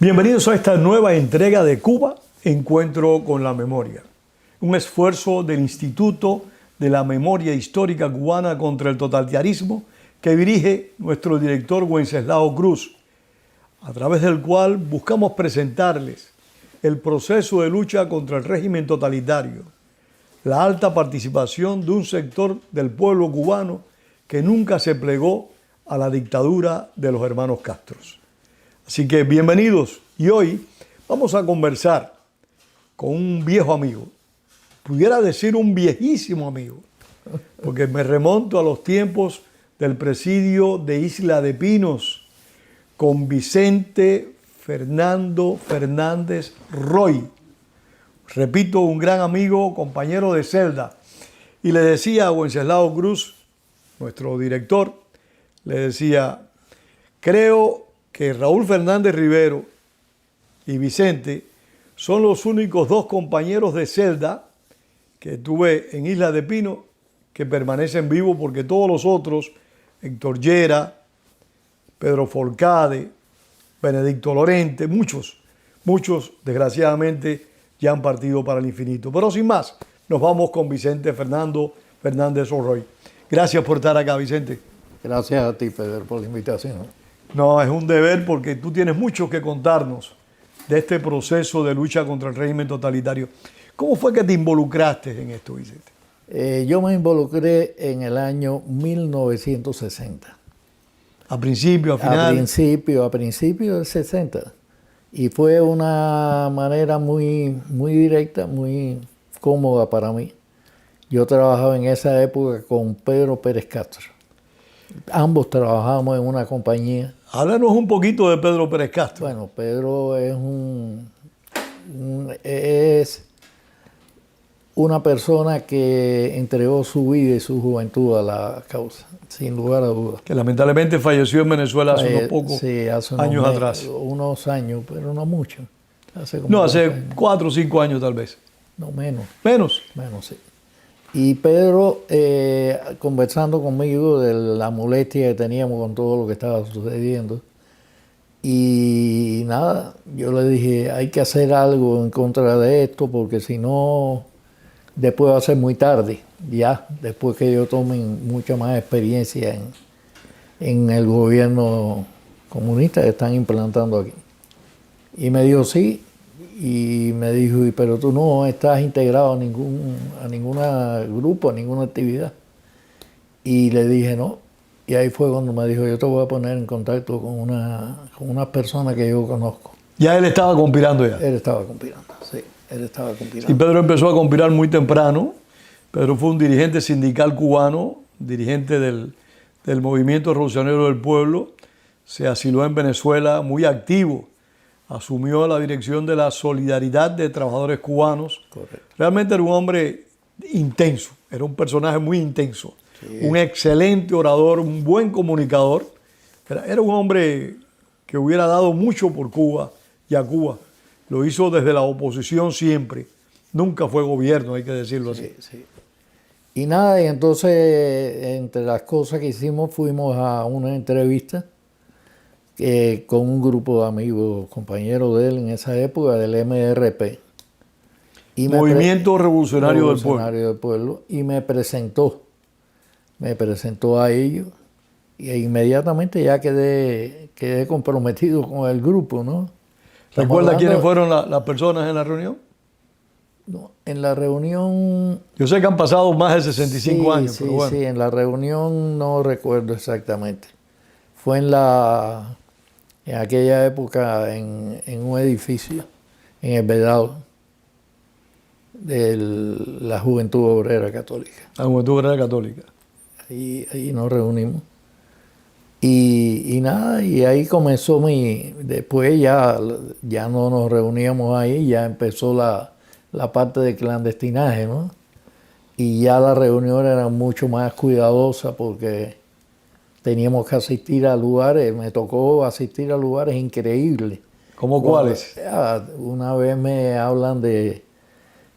Bienvenidos a esta nueva entrega de Cuba, Encuentro con la Memoria, un esfuerzo del Instituto de la Memoria Histórica Cubana contra el Totalitarismo que dirige nuestro director Wenceslao Cruz, a través del cual buscamos presentarles el proceso de lucha contra el régimen totalitario, la alta participación de un sector del pueblo cubano que nunca se plegó a la dictadura de los hermanos Castro. Así que bienvenidos, y hoy vamos a conversar con un viejo amigo, pudiera decir un viejísimo amigo, porque me remonto a los tiempos del presidio de Isla de Pinos con Vicente Fernando Fernández Roy. Repito, un gran amigo, compañero de celda. Y le decía a Wenceslao Cruz, nuestro director, le decía, creo que Raúl Fernández Rivero y Vicente son los únicos dos compañeros de celda que tuve en Isla de Pino que permanecen vivos, porque todos los otros, Héctor Llera, Pedro Forcade, Benedicto Lorente, muchos desgraciadamente ya han partido para el infinito. Pero sin más, nos vamos con Vicente Fernando Fernández Roy. Gracias por estar acá, Vicente. Gracias a ti, Pedro, por la invitación. No, es un deber porque tú tienes mucho que contarnos de este proceso de lucha contra el régimen totalitario. ¿Cómo fue que te involucraste en esto, Vicente? Yo me involucré en el año 1960. ¿A principio, a final? A principio del 60. Y fue una manera muy directa, muy cómoda para mí. Yo trabajaba en esa época con Pedro Pérez Castro. Ambos trabajamos en una compañía. Háblanos un poquito de Pedro Pérez Castro. Bueno, Pedro es una persona que entregó su vida y su juventud a la causa, sin lugar a dudas. Que lamentablemente falleció en Venezuela hace unos pocos años atrás. Unos años, pero no mucho. Hace 4 o 5 años tal vez. No, menos. ¿Menos? Menos, sí. Y Pedro, conversando conmigo de la molestia que teníamos con todo lo que estaba sucediendo, y nada, yo le dije, hay que hacer algo en contra de esto, porque si no, después va a ser muy tarde, ya, después que yo tome mucha más experiencia en el gobierno comunista que están implantando aquí. Y me dijo, sí. Y me dijo, pero tú no estás integrado a ningún grupo, a ninguna actividad. Y le dije, no. Y ahí fue cuando me dijo, yo te voy a poner en contacto con una persona que yo conozco. ¿Ya él estaba conspirando ya? Él estaba conspirando, sí. Él estaba conspirando. Y Pedro empezó a conspirar muy temprano. Pedro fue un dirigente sindical cubano, dirigente del Movimiento Revolucionario del Pueblo. Se asiló en Venezuela, muy activo. Asumió la dirección de la Solidaridad de Trabajadores Cubanos. Correcto. Realmente era un hombre intenso, era un personaje muy intenso, sí. Un excelente orador, un buen comunicador. Era un hombre que hubiera dado mucho por Cuba y a Cuba. Lo hizo desde la oposición siempre. Nunca fue gobierno, hay que decirlo así. Sí, sí. Y nada, y entonces entre las cosas que hicimos fuimos a una entrevista con un grupo de amigos, compañeros de él en esa época, del MRP. Movimiento Revolucionario del Pueblo. Y me presentó a ellos, y inmediatamente ya quedé comprometido con el grupo, ¿no? ¿Recuerda quiénes fueron las personas en la reunión? No, en la reunión... Yo sé que han pasado más de 65 años, sí, pero bueno. Sí, en la reunión no recuerdo exactamente. Fue en aquella época en un edificio, en el Vedado, de la Juventud Obrera Católica. La Juventud Obrera Católica. Ahí nos reunimos. Y nada, y ahí comenzó después ya no nos reuníamos ahí, ya empezó la parte de clandestinaje, ¿no? Y ya las reuniones eran mucho más cuidadosas porque teníamos que asistir a lugares, me tocó asistir a lugares increíbles. ¿Cómo cuáles? Una vez me hablan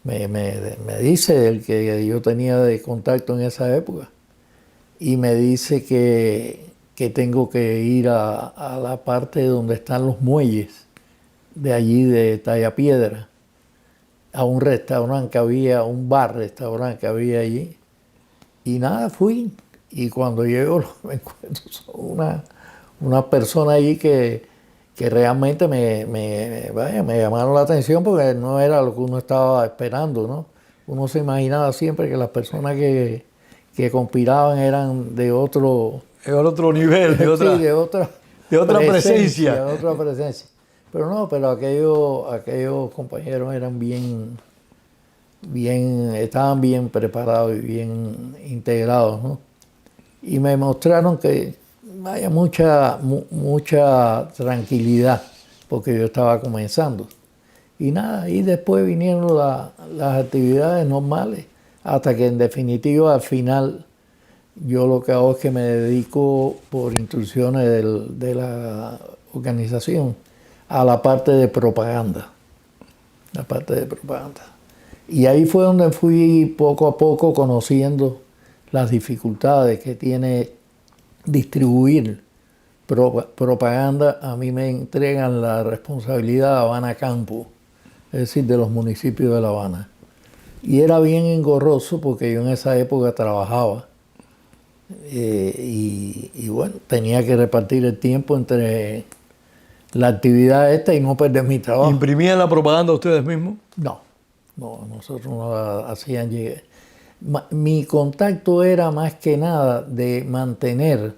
me dice el que yo tenía de contacto en esa época, y me dice que tengo que ir a la parte donde están los muelles, de allí de Tallapiedra, a un restaurante que había, un bar-restaurante que había allí. Y nada, fui. Y cuando llego me encuentro una persona allí que realmente me llamaron la atención porque no era lo que uno estaba esperando, ¿no? Uno se imaginaba siempre que las personas que conspiraban eran de otro... De otro nivel, de otra, sí, de otra presencia. De otra presencia. Pero no, pero aquellos compañeros eran estaban bien preparados y bien integrados, ¿no? Y me mostraron que vaya mucha tranquilidad, porque yo estaba comenzando. Y nada, y después vinieron las actividades normales, hasta que en definitiva al final yo lo que hago es que me dedico por instrucciones de la organización a la parte de propaganda. La parte de propaganda. Y ahí fue donde fui poco a poco conociendo las dificultades que tiene distribuir propaganda. A mí me entregan la responsabilidad de Habana Campo, es decir, de los municipios de La Habana. Y era bien engorroso porque yo en esa época trabajaba. Y bueno, tenía que repartir el tiempo entre la actividad esta y no perder mi trabajo. ¿Imprimían la propaganda ustedes mismos? No, nosotros no la hacían llegar. Mi contacto era más que nada de mantener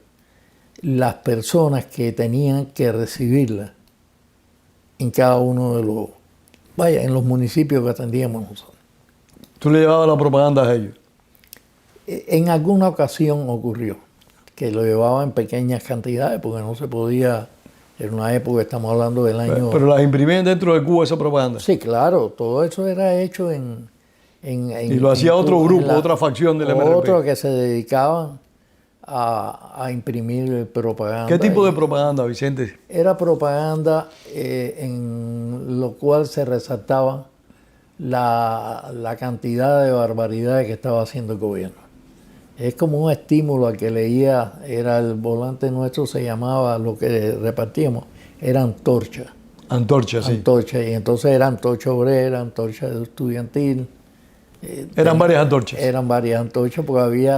las personas que tenían que recibirla en cada uno en los municipios que atendíamos nosotros. ¿Tú le llevabas la propaganda a ellos? En alguna ocasión ocurrió que lo llevaba en pequeñas cantidades porque no se podía, en una época, estamos hablando del año... Pero las imprimían dentro de Cuba esa propaganda. Sí, claro, todo eso era hecho y lo hacía otro grupo, otra facción del MRP. Otro que se dedicaban a imprimir propaganda. ¿Qué tipo de propaganda, Vicente? Era propaganda en lo cual se resaltaba la cantidad de barbaridades que estaba haciendo el gobierno. Es como un estímulo al que leía, era el volante nuestro, se llamaba, lo que repartíamos, era antorcha. Antorcha, sí. Antorcha, y entonces era antorcha obrera, antorcha estudiantil. Eran varias antorchas. Eran varias antorchas porque había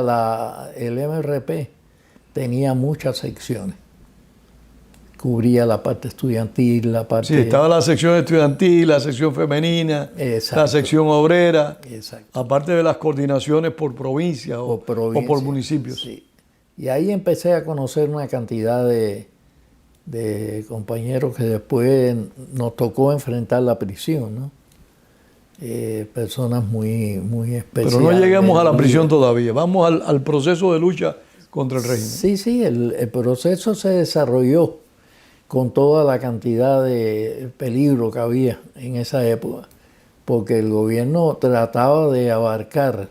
el MRP tenía muchas secciones. Cubría la parte estudiantil, la parte... Sí, estaba la sección estudiantil, la sección femenina, Exacto. la sección obrera, Exacto. aparte de las coordinaciones por provincia o por municipios. Sí. Y ahí empecé a conocer una cantidad de compañeros que después nos tocó enfrentar la prisión, ¿no? Personas muy especiales. Pero no lleguemos a la prisión todavía, vamos al proceso de lucha contra el régimen. Sí, el proceso se desarrolló con toda la cantidad de peligro que había en esa época, porque el gobierno trataba de abarcar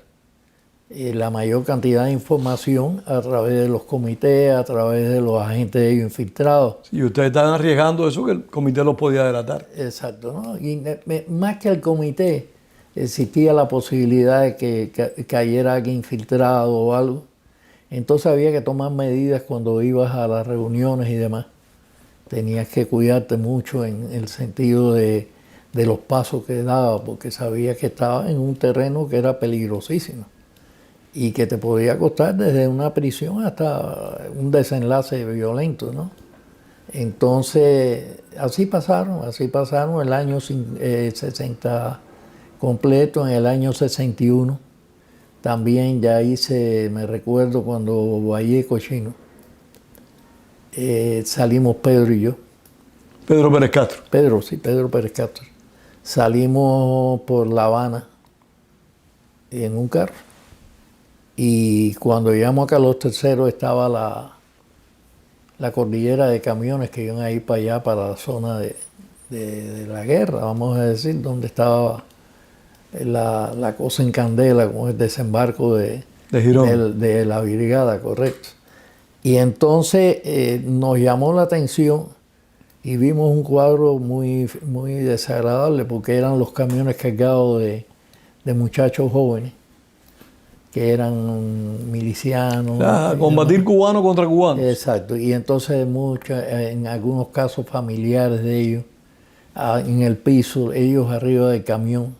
la mayor cantidad de información a través de los comités, a través de los agentes de ellos infiltrados. Y ustedes estaban arriesgando eso que el comité los podía delatar. Exacto, ¿no? Y más que el comité, existía la posibilidad de que cayera alguien infiltrado o algo. Entonces había que tomar medidas cuando ibas a las reuniones y demás. Tenías que cuidarte mucho en el sentido de los pasos que daba, porque sabías que estaba en un terreno que era peligrosísimo y que te podía costar desde una prisión hasta un desenlace violento, ¿no? Entonces, así pasaron el año 60 completo, en el año 61. También ya hice, me recuerdo cuando Bahía Cochino, salimos Pedro y yo. Pedro Pérez Castro. Pedro Pérez Castro. Salimos por La Habana en un carro. Y cuando llegamos acá a Los Terceros estaba la cordillera de camiones que iban a ir para allá, para la zona de la guerra, vamos a decir, donde estaba la cosa en candela, con el desembarco de Girón. de la brigada, correcto. Y entonces nos llamó la atención y vimos un cuadro muy, muy desagradable, porque eran los camiones cargados de muchachos jóvenes que eran milicianos. Combatir cubano contra cubanos. Exacto, y entonces en algunos casos familiares de ellos, en el piso, ellos arriba del camión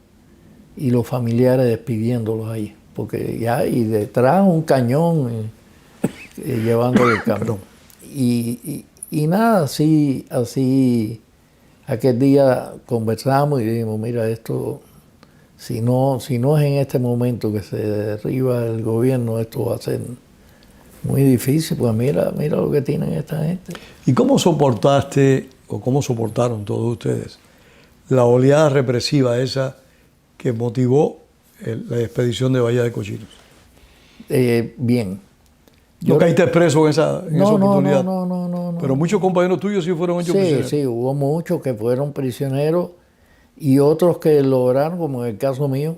y los familiares despidiéndolos ahí, porque ya, y detrás un cañón llevándole el camión. Y nada, así, aquel día conversamos y dijimos, mira, esto, si no es en este momento que se derriba el gobierno, esto va a ser muy difícil, pues mira lo que tienen esta gente. ¿Y cómo soportaste, o cómo soportaron todos ustedes, la oleada represiva esa que motivó la expedición de Bahía de Cochinos? Bien. ¿No caíste preso en esa oportunidad? No. Pero muchos compañeros tuyos sí fueron hechos prisioneros. Sí, hubo muchos que fueron prisioneros y otros que lograron, como en el caso mío,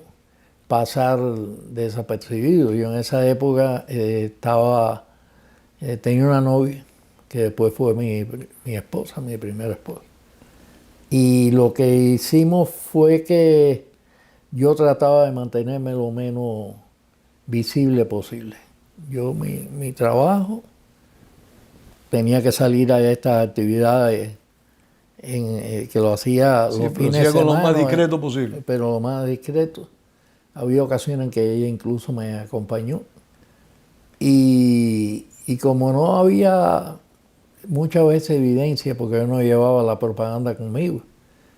pasar desapercibidos. Yo en esa época tenía una novia que después fue mi esposa, mi primera esposa. Y lo que hicimos fue que yo trataba de mantenerme lo menos visible posible. Yo, mi trabajo, tenía que salir a estas actividades que lo hacía los fines de semana. Con lo más discreto posible. Pero lo más discreto. Había ocasiones en que ella incluso me acompañó. Y como no había muchas veces evidencia, porque yo no llevaba la propaganda conmigo,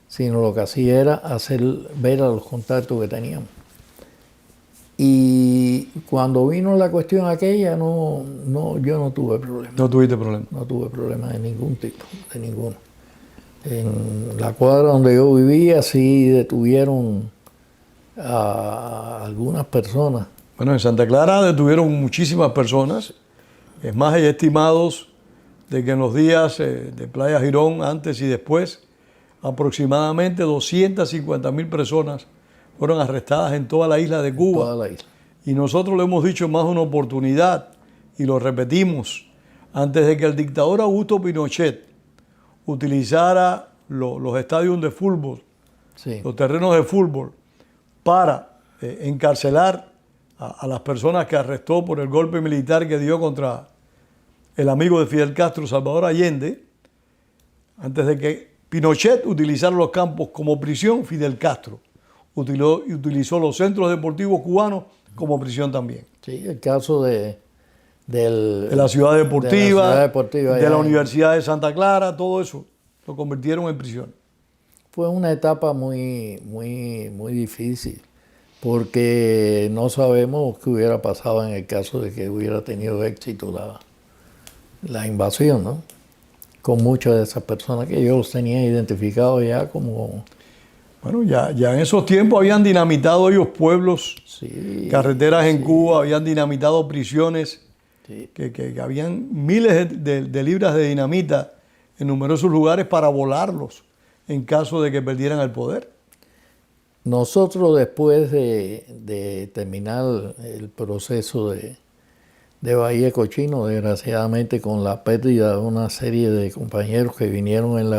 sino lo que hacía era hacer ver a los contactos que teníamos. Y cuando vino la cuestión aquella, yo no tuve problema. ¿No tuviste problema? No tuve problema de ningún tipo, de ninguno. En la cuadra donde yo vivía sí detuvieron a algunas personas. Bueno, en Santa Clara detuvieron muchísimas personas. Es más, hay estimados de que en los días de Playa Girón, antes y después, aproximadamente 250,000 personas fueron arrestadas en toda la isla de Cuba. Toda la isla. Y nosotros lo hemos dicho en más de una oportunidad, y lo repetimos, antes de que el dictador Augusto Pinochet utilizara los estadios de fútbol, Sí. los terrenos de fútbol, para encarcelar a las personas que arrestó por el golpe militar que dio contra el amigo de Fidel Castro, Salvador Allende, antes de que Pinochet utilizara los campos como prisión, Fidel Castro utilizó los centros deportivos cubanos como prisión también. Sí, el caso de la ciudad deportiva, de la en, Universidad de Santa Clara, todo eso lo convirtieron en prisión. Fue una etapa muy, muy, muy difícil, porque no sabemos qué hubiera pasado en el caso de que hubiera tenido éxito la invasión, ¿no? Con muchas de esas personas que yo los tenía identificados ya como... Bueno, ya en esos tiempos habían dinamitado ellos pueblos, Sí, carreteras en Cuba, habían dinamitado prisiones, sí. que habían miles de libras de dinamita en numerosos lugares para volarlos en caso de que perdieran el poder. Nosotros, después de terminar el proceso de Bahía Cochino, desgraciadamente con la pérdida de una serie de compañeros que vinieron en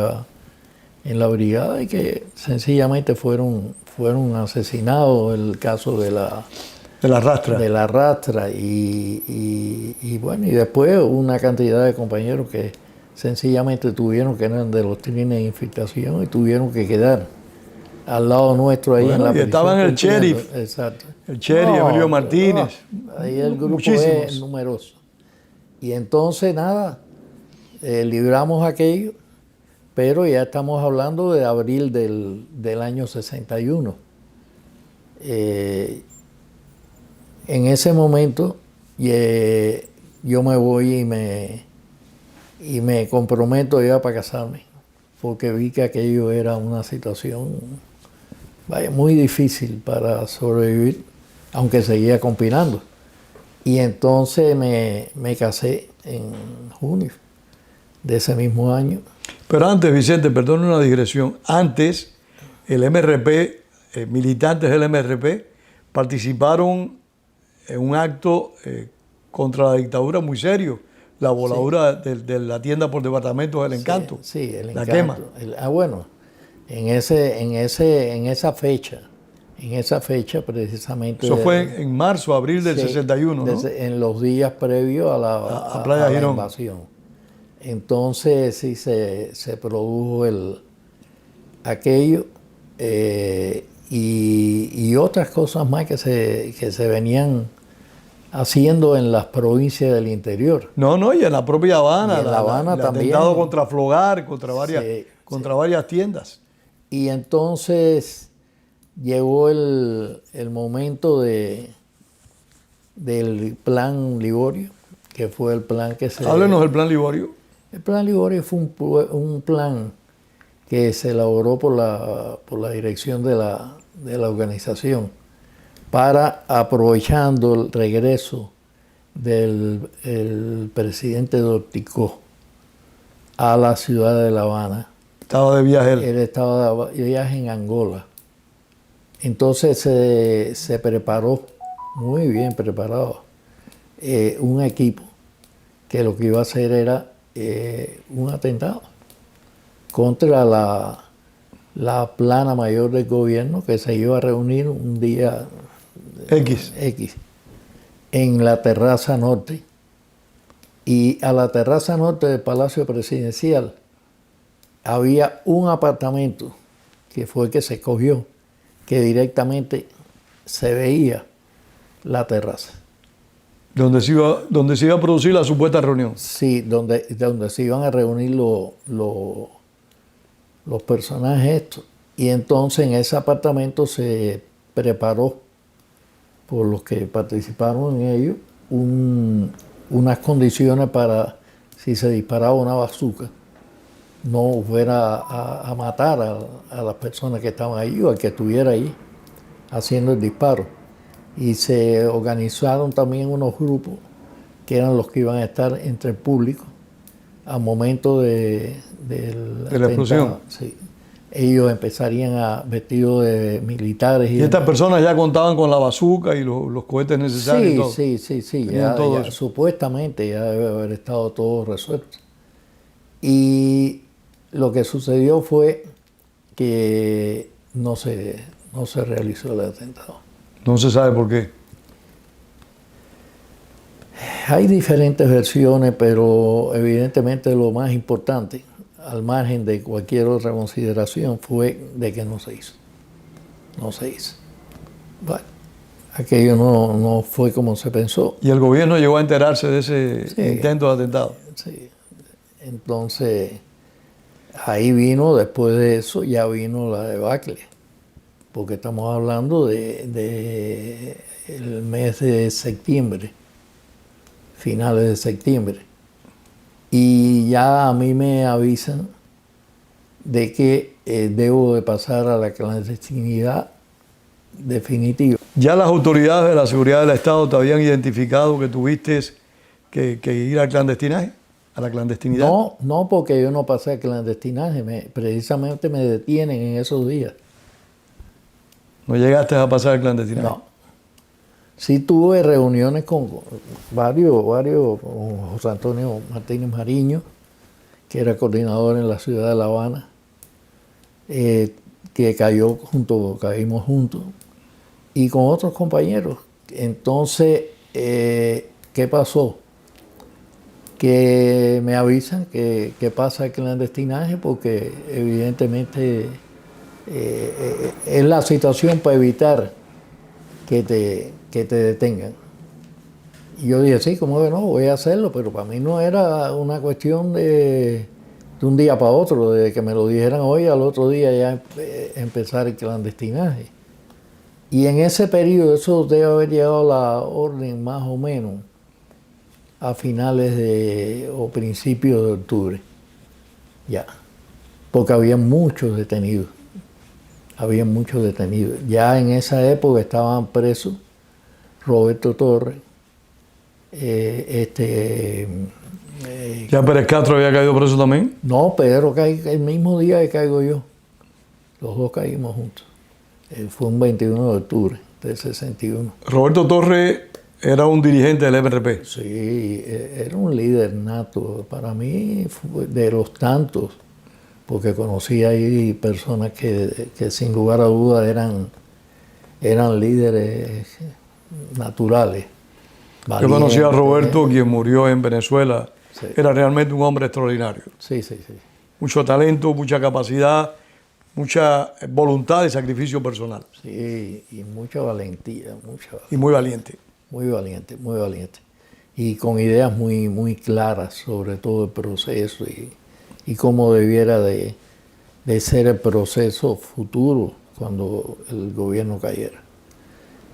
la brigada y que sencillamente fueron asesinados, el caso de la rastra y bueno, y después una cantidad de compañeros que sencillamente eran de los trines de infiltración y tuvieron que quedar al lado nuestro ahí en la prisión. Estaban el sheriff. Exacto. El sheriff, Emilio Martínez. Ahí el grupo Muchísimos. es numeroso. Y entonces nada, libramos aquello, pero ya estamos hablando de abril del año 61. En ese momento yo me voy y me comprometo ya para casarme, porque vi que aquello era una situación muy difícil para sobrevivir, aunque seguía conspirando. Y entonces me casé en junio de ese mismo año. Pero antes, Vicente, perdón una digresión, antes el MRP, militantes del MRP, participaron en un acto contra la dictadura muy serio, la voladura de la tienda por departamentos del Encanto. Sí, el la Encanto. quema. Bueno, en esa fecha precisamente. Eso fue en marzo, abril del 61, ¿no? En los días previos a Playa la Girón. invasión. Entonces sí se produjo aquello y otras cosas más que se venían haciendo en las provincias del interior. No, y en la propia Habana. Y en La Habana el también. atentado contra Flogar, contra varias tiendas. Y entonces llegó el momento del Plan Liborio, que fue el plan que se... Háblenos del Plan Liborio. El Plan Liborio fue un plan que se elaboró por la dirección de la organización para, aprovechando el regreso del presidente Dorticó a la ciudad de La Habana. Estaba de viaje Él estaba de viaje en Angola. Entonces se preparó, muy bien preparado, un equipo que lo que iba a hacer era un atentado contra la plana mayor del gobierno, que se iba a reunir un día X en la terraza norte. Y a la terraza norte del Palacio Presidencial había un apartamento que fue el que se escogió, que directamente se veía la terraza. Donde se iba a producir la supuesta reunión. Sí, donde se iban a reunir los personajes estos. Y entonces en ese apartamento se preparó, por los que participaron en ello, unas condiciones para, si se disparaba una bazuca, no fuera a matar a las personas que estaban ahí o al que estuviera ahí haciendo el disparo. Y se organizaron también unos grupos que eran los que iban a estar entre el público al momento de la explosión. Sí. Ellos empezarían vestidos de militares. Y estas personas ya contaban con la bazuca y los cohetes necesarios. Sí, y todo. Sí. Ya, supuestamente ya debe haber estado todo resuelto. Y lo que sucedió fue que no se realizó el atentado. No se sabe por qué. Hay diferentes versiones, pero evidentemente lo más importante, al margen de cualquier otra consideración, fue de que no se hizo. No se hizo. Bueno, aquello no fue como se pensó. ¿Y el gobierno llegó a enterarse de ese intento de atentado? Sí. Entonces, ahí vino, después de eso, ya vino la debacle. Porque estamos hablando de el mes de septiembre, finales de septiembre. Y ya a mí me avisan de que debo de pasar a la clandestinidad definitiva. ¿Ya las autoridades de la seguridad del Estado te habían identificado que tuviste que ir al clandestinaje? ¿A la clandestinidad? No, porque yo no pasé al clandestinaje. Precisamente me detienen en esos días. ¿No llegaste a pasar al clandestinaje? No. Sí tuve reuniones con varios, con José Antonio Martínez Mariño, que era coordinador en la ciudad de La Habana, que caímos juntos, y con otros compañeros. Entonces, ¿qué pasó? Que me avisan que pasa el clandestinaje porque evidentemente es la situación para evitar que te detengan. Y yo dije, sí, ¿cómo que no? Voy a hacerlo, pero para mí no era una cuestión de un día para otro, de que me lo dijeran hoy, al otro día ya empezar el clandestinaje. Y en ese periodo, eso debe haber llegado la orden más o menos a finales o principios de octubre, ya, porque había muchos detenidos. Había muchos detenidos. Ya en esa época estaban presos Roberto Torres, ¿Ya Pérez Castro había caído preso también? no, Pedro el mismo día que caigo yo. Los dos caímos juntos. Fue un 21 de octubre del 61. Roberto Torres era un dirigente del MRP. Sí, era un líder nato. Para mí, de los tantos, porque conocí ahí personas que sin lugar a dudas eran líderes naturales. Yo conocí a Roberto, quien murió en Venezuela. Sí. Era realmente un hombre extraordinario. Sí, sí, sí. Mucho talento, mucha capacidad, mucha voluntad y sacrificio personal. Sí, y mucha valentía, Y muy valiente. Muy valiente, muy valiente. Y con ideas muy, muy claras sobre todo el proceso y cómo debiera de ser el proceso futuro cuando el gobierno cayera.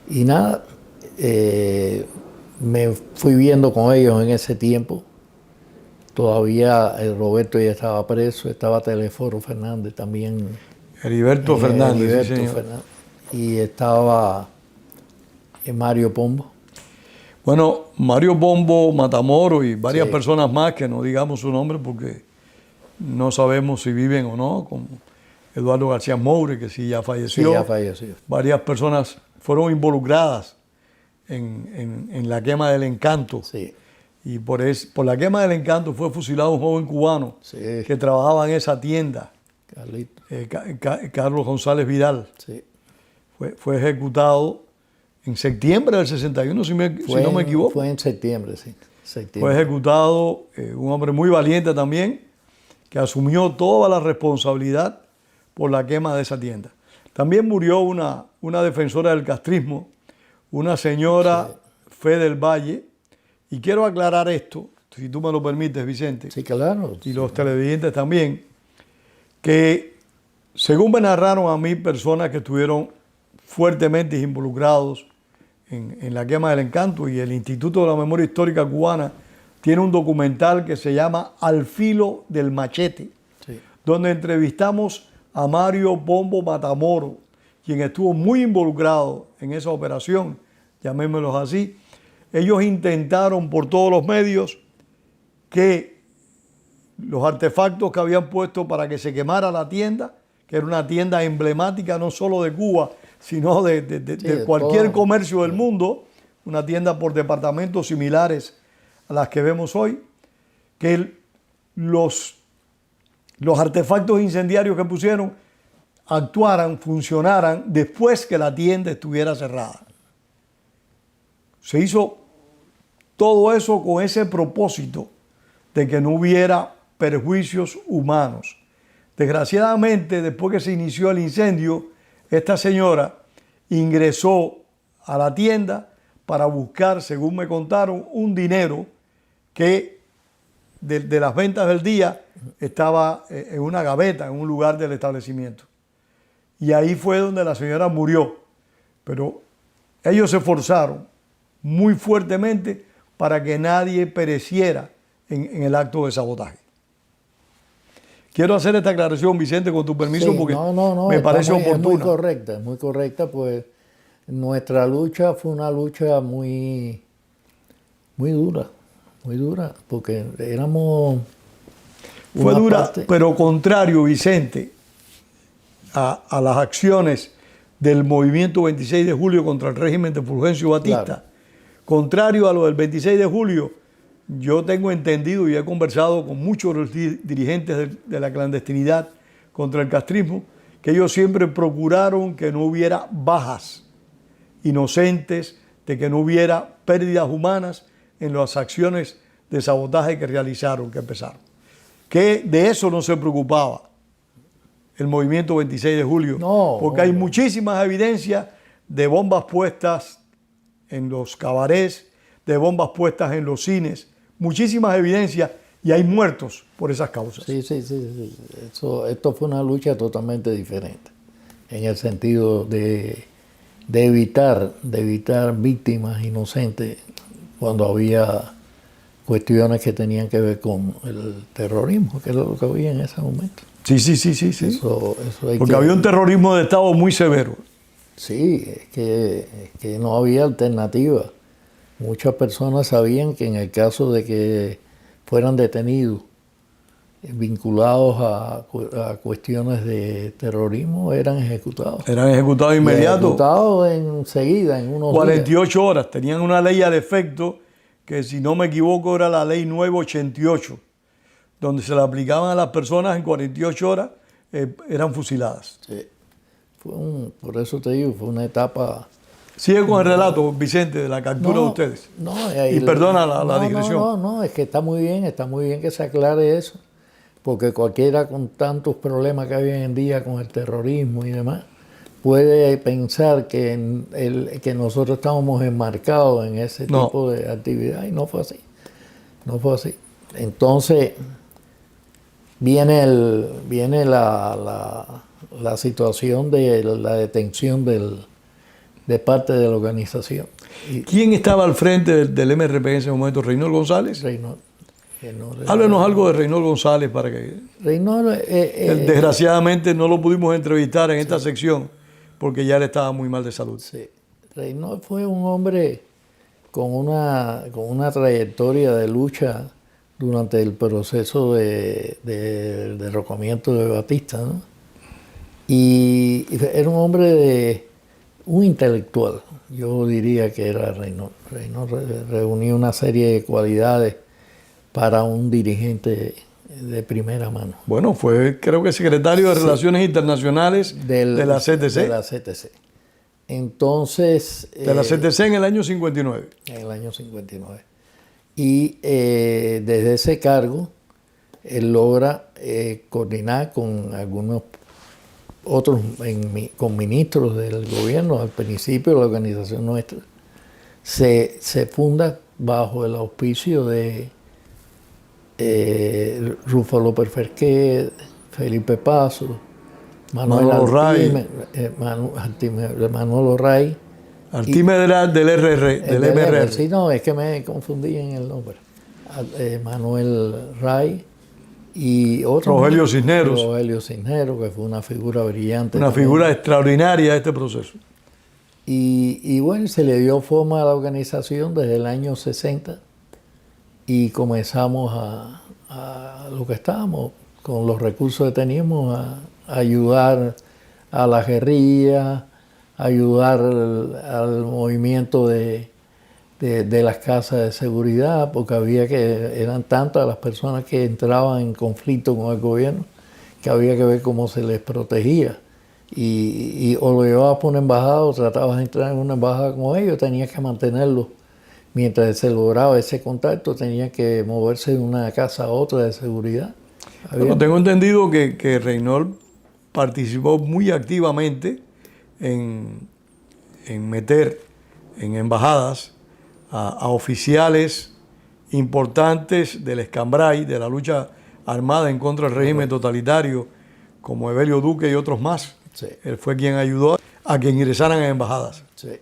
Y nada, me fui viendo con ellos en ese tiempo. Todavía Roberto ya estaba preso, estaba Telesforo Fernández también. Heriberto Fernández, Heriberto sí, señor. Fernández. Y estaba Mario Pombo. Bueno, Mario Bombo Matamoro y varias Sí. personas más que no digamos su nombre porque no sabemos si viven o no, como Eduardo García Moure, que sí ya falleció. Sí, ya falleció. Varias personas fueron involucradas en la quema del Encanto. Sí, Y por la quema del Encanto fue fusilado un joven cubano sí. que trabajaba en esa tienda, Carlito. Carlos González Vidal. Sí. Fue ejecutado en septiembre del 61, si no me equivoco. Fue en septiembre, sí. Fue Septiembre. ejecutado un hombre muy valiente también, que asumió toda la responsabilidad por la quema de esa tienda. También murió una defensora del castrismo, una señora Fe del Valle, y quiero aclarar esto, si tú me lo permites, Vicente, Sí, claro. y los televidentes también, que según me narraron a mí personas que estuvieron fuertemente involucrados en la quema del Encanto, y el Instituto de la Memoria Histórica Cubana tiene un documental que se llama Al filo del machete, Sí. donde entrevistamos a Mario Pombo Matamoro, quien estuvo muy involucrado en esa operación, llamémoslos así. Ellos intentaron por todos los medios que los artefactos que habían puesto para que se quemara la tienda, que era una tienda emblemática no solo de Cuba, sino de cualquier todo. comercio del mundo, una tienda por departamentos similares a las que vemos hoy, que los artefactos incendiarios que pusieron actuaran, funcionaran después que la tienda estuviera cerrada. Se hizo todo eso con ese propósito de que no hubiera perjuicios humanos. Desgraciadamente, después que se inició el incendio, esta señora ingresó a la tienda para buscar, según me contaron, un dinero que de las ventas del día estaba en una gaveta, en un lugar del establecimiento. Y ahí fue donde la señora murió. Pero ellos se esforzaron muy fuertemente para que nadie pereciera en el acto de sabotaje. Quiero hacer esta aclaración, Vicente, con tu permiso, Sí, porque no, me parece oportuna. Es muy correcta, pues nuestra lucha fue una lucha muy dura, porque éramos Fue una dura, parte- pero contrario, Vicente, a las acciones del movimiento 26 de julio contra el régimen de Fulgencio Batista. Claro. Contrario a lo del 26 de julio, yo tengo entendido y he conversado con muchos de los dirigentes de la clandestinidad contra el castrismo, que ellos siempre procuraron que no hubiera bajas inocentes, de que no hubiera pérdidas humanas en las acciones de sabotaje que realizaron, que empezaron. Que de eso no se preocupaba el movimiento 26 de julio, No, porque hay no. muchísimas evidencias de bombas puestas en los cabarets, de bombas puestas en los cines, muchísimas evidencias y hay muertos por esas causas. Sí. Esto fue una lucha totalmente diferente, en el sentido de evitar víctimas inocentes cuando había cuestiones que tenían que ver con el terrorismo, que era lo que había en ese momento. Sí. Eso Porque había un terrorismo de Estado muy severo. Sí, es que no había alternativa. Muchas personas sabían que en el caso de que fueran detenidos vinculados a cuestiones de terrorismo, eran ejecutados. Eran ejecutados inmediatos. Ejecutados enseguida, en unos 48 horas. Tenían una ley al efecto que, si no me equivoco, era la ley 988, donde se la aplicaban a las personas en 48 horas, eran fusiladas. Sí. Por eso te digo, fue una etapa... Sigue con el relato, Vicente, de la captura de ustedes. Y perdona la digresión. No, es que está muy bien que se aclare eso, porque cualquiera con tantos problemas que hay hoy en día con el terrorismo y demás, puede pensar que nosotros estábamos enmarcados en ese tipo de actividad, y no fue así. Entonces, viene la situación de la detención de parte de la organización. ¿Quién estaba al frente del MRP en ese momento? ¿Reynold González? Reynold. Háblenos algo de Reynold González para que... desgraciadamente no lo pudimos entrevistar en esta sección porque ya él estaba muy mal de salud. Sí. Reynold fue un hombre con una trayectoria de lucha durante el proceso de derrocamiento de Batista, ¿no? Y era un hombre un intelectual, yo diría que era Reynold. Reynold reunía una serie de cualidades para un dirigente de primera mano. Bueno, fue, creo que, secretario de Relaciones Internacionales de la CTC. De la CTC. Entonces... de la CTC en el año 59. En el año 59. Y desde ese cargo, él logra coordinar con algunos otros, con ministros del gobierno. Al principio, la organización nuestra se funda bajo el auspicio de Rufo López Ferqué, Felipe Paso, Manuel Orray. Artime del RR, del MRR. Sí, no, es que me confundí en el nombre. Manuel Ray y otro. Rogelio Cisneros. Rogelio Cisneros, que fue una figura brillante. Una figura extraordinaria de este proceso. Y bueno, se le dio forma a la organización desde el año 60 y comenzamos a lo que estábamos, con los recursos que teníamos, a ayudar a la guerrilla, ayudar al movimiento de las casas de seguridad, porque eran tantas las personas que entraban en conflicto con el gobierno que había que ver cómo se les protegía. Y o lo llevabas por una embajada o tratabas de entrar en una embajada con ellos, tenías que mantenerlo. Mientras se lograba ese contacto, tenía que moverse de una casa a otra de seguridad. Bueno, tengo entendido que Reynold participó muy activamente en meter en embajadas a oficiales importantes del Escambray, de la lucha armada en contra del régimen totalitario, como Evelio Duque y otros más. Sí. Él fue quien ayudó a que ingresaran en embajadas. Sí.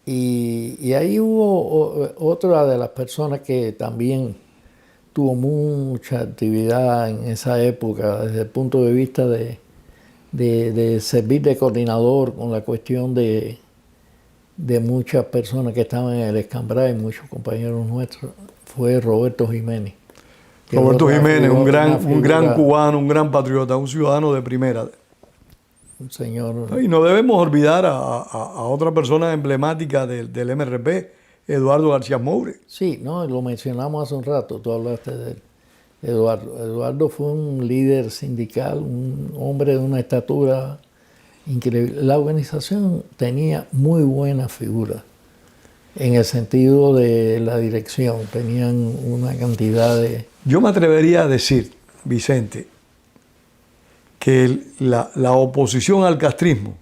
Y ahí hubo otra de las personas que también tuvo mucha actividad en esa época, desde el punto de vista de servir de coordinador con la cuestión de muchas personas que estaban en el Escambray, muchos compañeros nuestros, fue Roberto Jiménez. Roberto Jiménez, un gran cubano, un gran patriota, un ciudadano de primera. Un señor... Y no debemos olvidar a otra persona emblemática del MRP, Eduardo García Moure. Sí, no, lo mencionamos hace un rato, tú hablaste de él. Eduardo fue un líder sindical, un hombre de una estatura increíble. La organización tenía muy buena figura en el sentido de la dirección. Tenían una cantidad de... Yo me atrevería a decir, Vicente, que la oposición al castrismo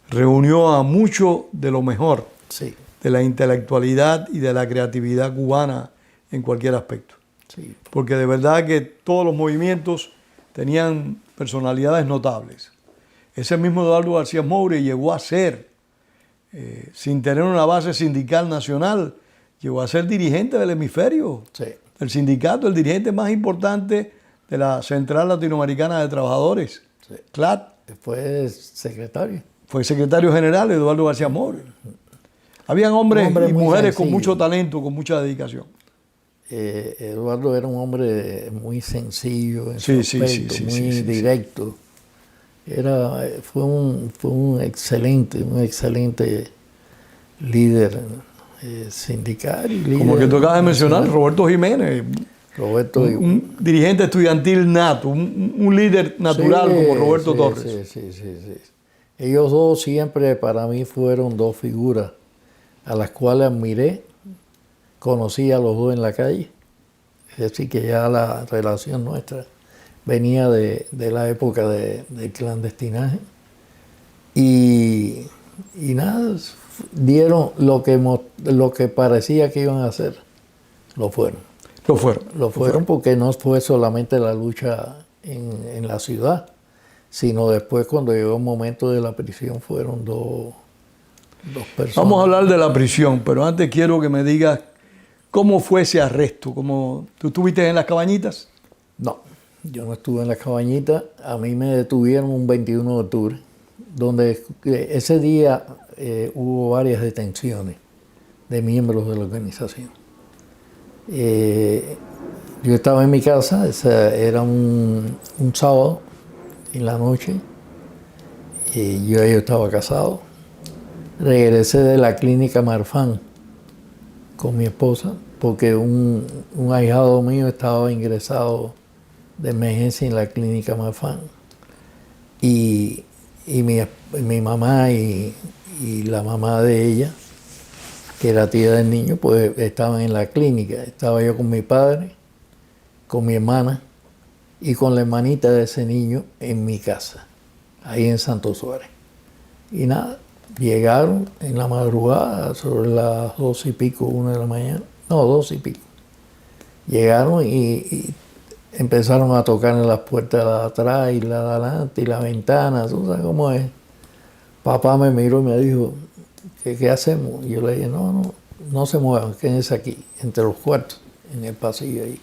reunió a mucho de lo mejor sí, de la intelectualidad y de la creatividad cubana en cualquier aspecto. Sí. Porque de verdad que todos los movimientos tenían personalidades notables. Ese mismo Eduardo García Moure llegó a ser, sin tener una base sindical nacional, llegó a ser dirigente del hemisferio, Sí. del sindicato, el dirigente más importante de la Central Latinoamericana de Trabajadores, Sí. CLAT. Fue secretario. Fue secretario general Eduardo García Moure. Habían hombres hombre y muy mujeres con sencillo. mucho talento, con mucha dedicación. Eduardo era un hombre muy sencillo en Sí, su sí, sí, aspecto, sí, muy sí, sí, sí. directo. Fue un excelente líder sindical. Y Como líder que tú acabas de mencionar, nacional. Roberto Jiménez, Roberto un dirigente estudiantil nato, un líder natural Sí, como Roberto sí, Torres. Sí. Ellos dos siempre para mí fueron dos figuras a las cuales admiré. Conocí a los dos en la calle. Es decir, que ya la relación nuestra venía de la época del clandestinaje. Y nada, dieron lo que parecía que iban a hacer. Lo fueron. Lo fueron. Lo fueron porque no fue solamente la lucha en la ciudad, sino después cuando llegó el momento de la prisión fueron dos personas. Vamos a hablar de la prisión, pero antes quiero que me digas cómo fue ese arresto. ¿Tú estuviste en las cabañitas? No, yo no estuve en la cabañita. A mí me detuvieron un 21 de octubre, donde ese día hubo varias detenciones de miembros de la organización. Yo estaba en mi casa, era un sábado en la noche, y yo estaba casado. Regresé de la clínica Marfan con mi esposa, porque un ahijado mío estaba ingresado de emergencia en la clínica Marfan. Y mi mamá y la mamá de ella, que era tía del niño, pues estaban en la clínica. Estaba yo con mi padre, con mi hermana y con la hermanita de ese niño en mi casa, ahí en Santo Suárez. Y nada, llegaron en la madrugada, sobre las 12 y pico, 1 de la mañana, no, 12 y pico. Llegaron y empezaron a tocar en las puertas de atrás y la de adelante y la ventana, tú sabes cómo es. Papá me miró y me dijo, ¿qué hacemos? Y yo le dije, no se muevan, quédense aquí, entre los cuartos, en el pasillo ahí.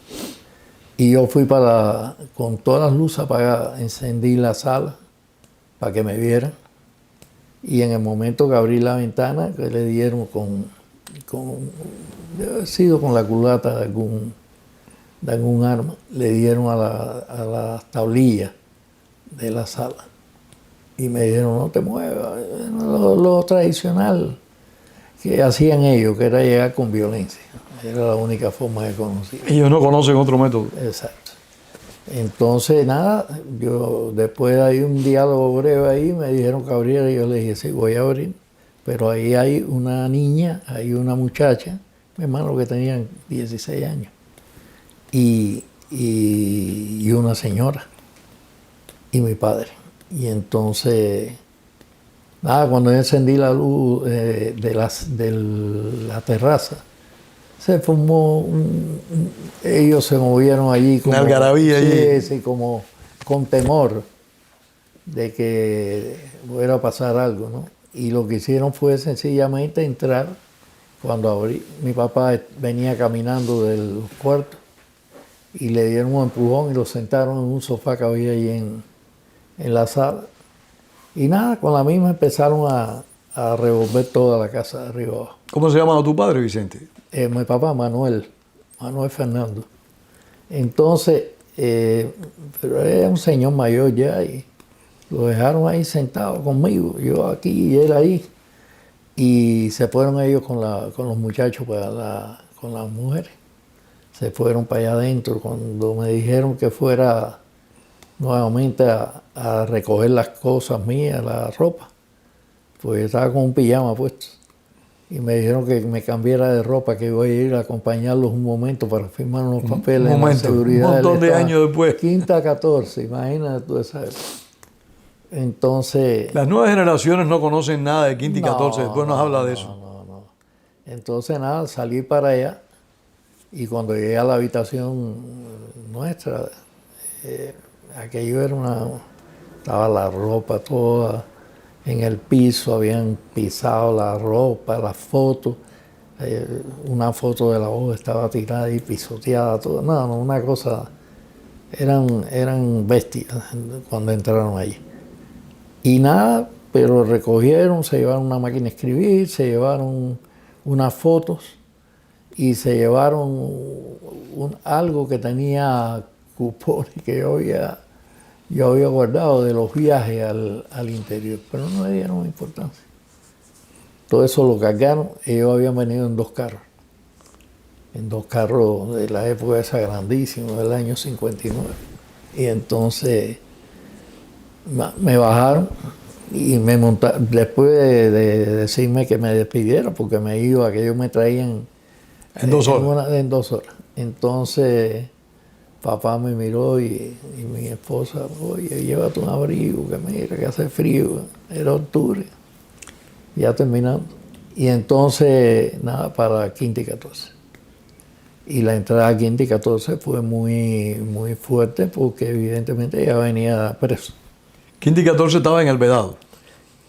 Y yo fui con todas las luces apagadas, encendí la sala para que me vieran. Y en el momento que abrí la ventana, que le dieron debe haber sido con la culata de algún arma, le dieron a las tablillas de la sala. Y me dijeron, no te muevas, lo tradicional que hacían ellos, que era llegar con violencia. Era la única forma que conocía. Ellos no conocen otro método. Exacto. Entonces, nada, yo después de ahí un diálogo breve ahí, me dijeron que abriera y yo le dije, sí, voy a abrir. Pero ahí hay una niña, hay una muchacha, mi hermano que tenían 16 años, y una señora, y mi padre. Y entonces, nada, cuando yo encendí la luz de la terraza, se formó ellos se movieron allí como, una algarabía allí. Sí, como con temor de que fuera a pasar algo, ¿no? Y lo que hicieron fue sencillamente entrar. Cuando abrí, mi papá venía caminando del cuarto y le dieron un empujón y lo sentaron en un sofá que había allí en la sala. Y nada, con la misma empezaron a revolver toda la casa de arriba abajo. ¿Cómo se llamaba tu padre, Vicente? Mi papá, Manuel Fernando. Entonces, pero era un señor mayor ya y lo dejaron ahí sentado conmigo, yo aquí y él ahí. Y se fueron ellos con los muchachos, con las mujeres. Se fueron para allá adentro. Cuando me dijeron que fuera nuevamente a recoger las cosas mías, la ropa, pues yo estaba con un pijama puesto. Y me dijeron que me cambiara de ropa, que voy a ir a acompañarlos un momento para firmar unos papeles en la seguridad. Un montón de años después. Quinta 14, imagínate tú esa época. Entonces... Las nuevas generaciones no conocen nada de Quinta y 14, después nos habla de eso. No. Entonces nada, salí para allá y cuando llegué a la habitación nuestra, aquello era estaba la ropa toda en el piso, habían pisado la ropa, las fotos, una foto de la voz estaba tirada y pisoteada, todo. No, una cosa, eran bestias cuando entraron allí. Y nada, pero recogieron, se llevaron una máquina de escribir, se llevaron unas fotos y se llevaron algo que tenía cupones que yo había guardado de los viajes al interior, pero no le dieron importancia. Todo eso lo cargaron, ellos habían venido en 2 carros. En 2 carros de la época esa grandísima, del año 59. Y entonces me bajaron y me montaron, después de decirme que me despidiera, porque me iba, que ellos me traían en 2 horas. En 2 horas. Entonces papá me miró y mi esposa, oye, llévate un abrigo, que mira, que hace frío. Era octubre, ya terminando. Y entonces, nada, para Quinta y 14. Y la entrada a Quinta y 14 fue muy, muy fuerte porque evidentemente ya venía preso. Quinta y 14 estaba en El Vedado.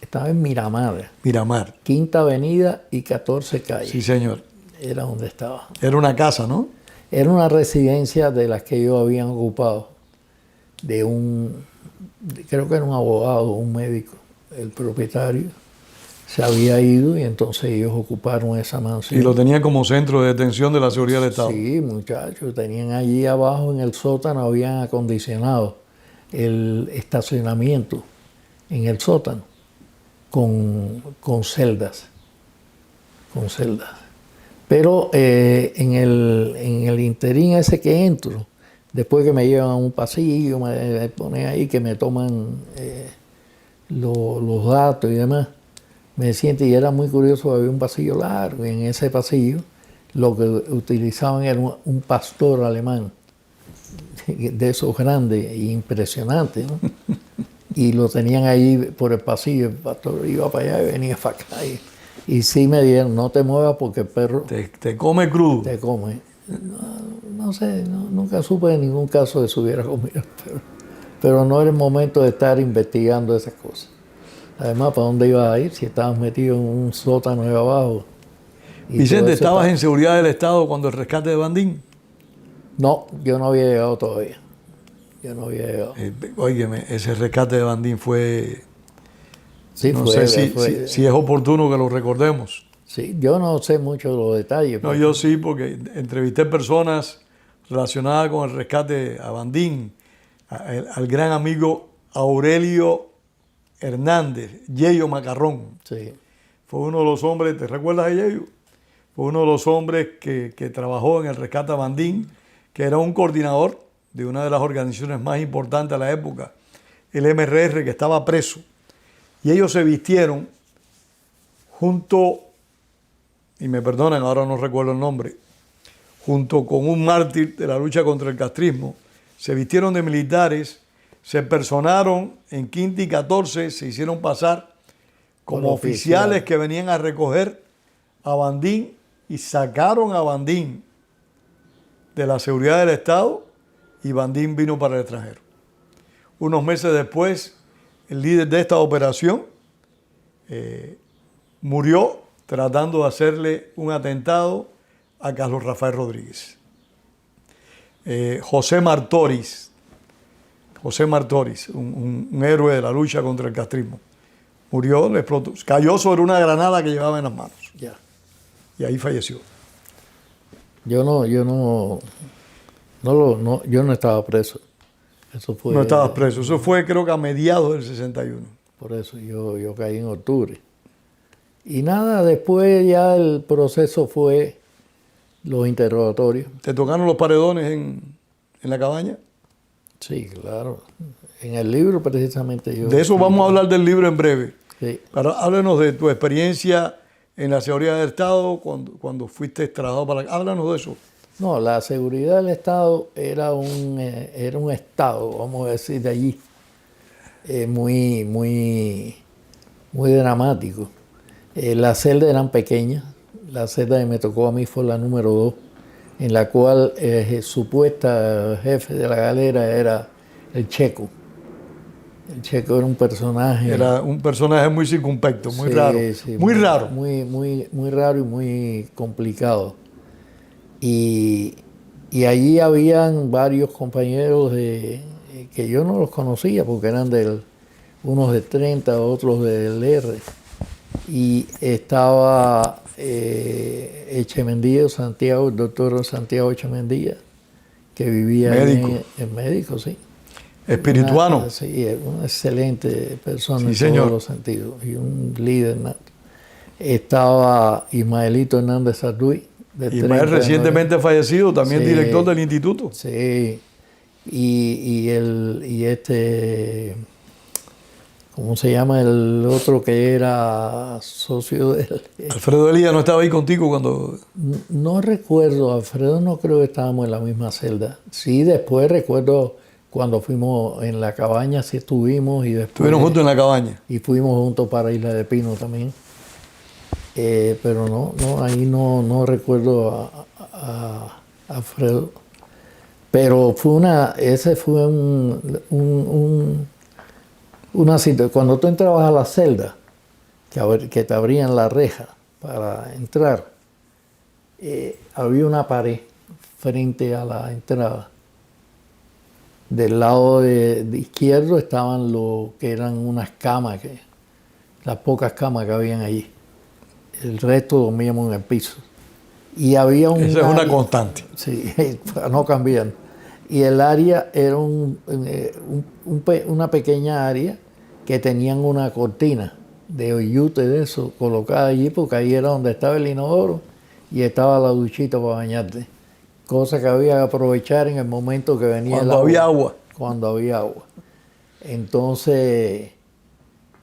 Estaba en Miramar. Miramar. Quinta Avenida y 14 Calle. Sí, señor. Era donde estaba. Era una casa, ¿no? Era una residencia de las que ellos habían ocupado, creo que era un abogado, un médico, el propietario. Se había ido y entonces ellos ocuparon esa mansión. Y lo tenían como centro de detención de la seguridad del Estado. Sí, muchachos, tenían allí abajo en el sótano, habían acondicionado el estacionamiento en el sótano con celdas. Pero en el interín ese que entro, después que me llevan a un pasillo, me ponen ahí que me toman los datos y demás, me siento y era muy curioso, había un pasillo largo y en ese pasillo lo que utilizaban era un pastor alemán, de esos grandes e impresionantes, ¿no? Y lo tenían ahí por el pasillo, el pastor iba para allá y venía para acá. Y sí me dijeron, no te muevas porque el perro te come crudo. te come. No sé, nunca supe de ningún caso de que se hubiera comido, pero no era el momento de estar investigando esas cosas. Además, ¿para dónde ibas a ir si estabas metido en un sótano de abajo? Vicente, ¿estabas en seguridad del Estado cuando el rescate de Bandín? No, yo no había llegado todavía. Yo no había llegado. Óigeme, ese rescate de Bandín fue... Sí, no sé si es oportuno que lo recordemos. Sí, yo no sé mucho de los detalles. No, yo sí, porque entrevisté personas relacionadas con el rescate a Bandín, al gran amigo Aurelio Hernández, Yeyo Macarrón. Sí. Fue uno de los hombres, ¿te recuerdas de Yeyo? Fue uno de los hombres que trabajó en el rescate a Bandín, que era un coordinador de una de las organizaciones más importantes de la época, el MRR, que estaba preso. Y ellos se vistieron junto, y me perdonan, ahora no recuerdo el nombre, junto con un mártir de la lucha contra el castrismo, se vistieron de militares, se personaron en Quinta y 14, se hicieron pasar como oficiales que venían a recoger a Bandín y sacaron a Bandín de la seguridad del Estado y Bandín vino para el extranjero. Unos meses después, el líder de esta operación murió tratando de hacerle un atentado a Carlos Rafael Rodríguez. José Martoris, un héroe de la lucha contra el castrismo, murió, le explotó, cayó sobre una granada que llevaba en las manos. Ya. Y ahí falleció. Yo no estaba preso. Eso fue, no estabas preso. Eso fue, creo que a mediados del 61. Por eso yo caí en octubre. Y nada, después ya el proceso fue los interrogatorios. ¿Te tocaron los paredones en la cabaña? Sí, claro. En el libro precisamente yo... De eso vamos a hablar del libro en breve. Sí. Pero háblanos de tu experiencia en la seguridad del Estado cuando fuiste extraditado para acá. Háblanos de eso. No, la seguridad del Estado era un Estado, vamos a decir, de allí, muy dramático. Las celdas eran pequeñas, La celda que me tocó a mí fue la número 2, en la cual el supuesta jefe de la galera era el Checo. El Checo era un personaje. Era un personaje muy circunspecto, muy Sí, raro. sí, Muy raro. Muy raro y muy complicado. Y allí habían varios compañeros que yo no los conocía porque eran unos de 30, otros del R. Y estaba Echemendía, Santiago, el doctor Santiago Echemendía, que vivía Médico. en médico, sí. Espirituano. Sí, una excelente persona Sí, en señor. todos los sentidos y un líder nato. Estaba Ismaelito Hernández Sarduy, de Ismael, 30 recientemente fallecido, también Sí. director del instituto. Sí, y ¿cómo se llama el otro que era socio de él? Alfredo Elías no estaba ahí contigo cuando... No recuerdo, Alfredo no creo que estábamos en la misma celda. Sí, después recuerdo cuando fuimos en la cabaña, sí estuvimos y después... Estuvieron juntos en la cabaña. Y fuimos juntos para Isla de Pino también. Pero no, ahí no recuerdo a Alfredo. Pero ese fue una situación. Cuando tú entrabas a la celda, que te abrían la reja para entrar, había una pared frente a la entrada. Del lado de izquierdo estaban lo que eran unas camas, las pocas camas que habían allí. El resto dormíamos en el piso. Y había un Esa es una área- constante. Sí, para no cambiar. Y el área era una pequeña área que tenían una cortina de hoyute de eso colocada allí, porque ahí era donde estaba el inodoro y estaba la duchita para bañarte. Cosa que había que aprovechar en el momento que venía Cuando el había agua. Cuando había agua. Entonces,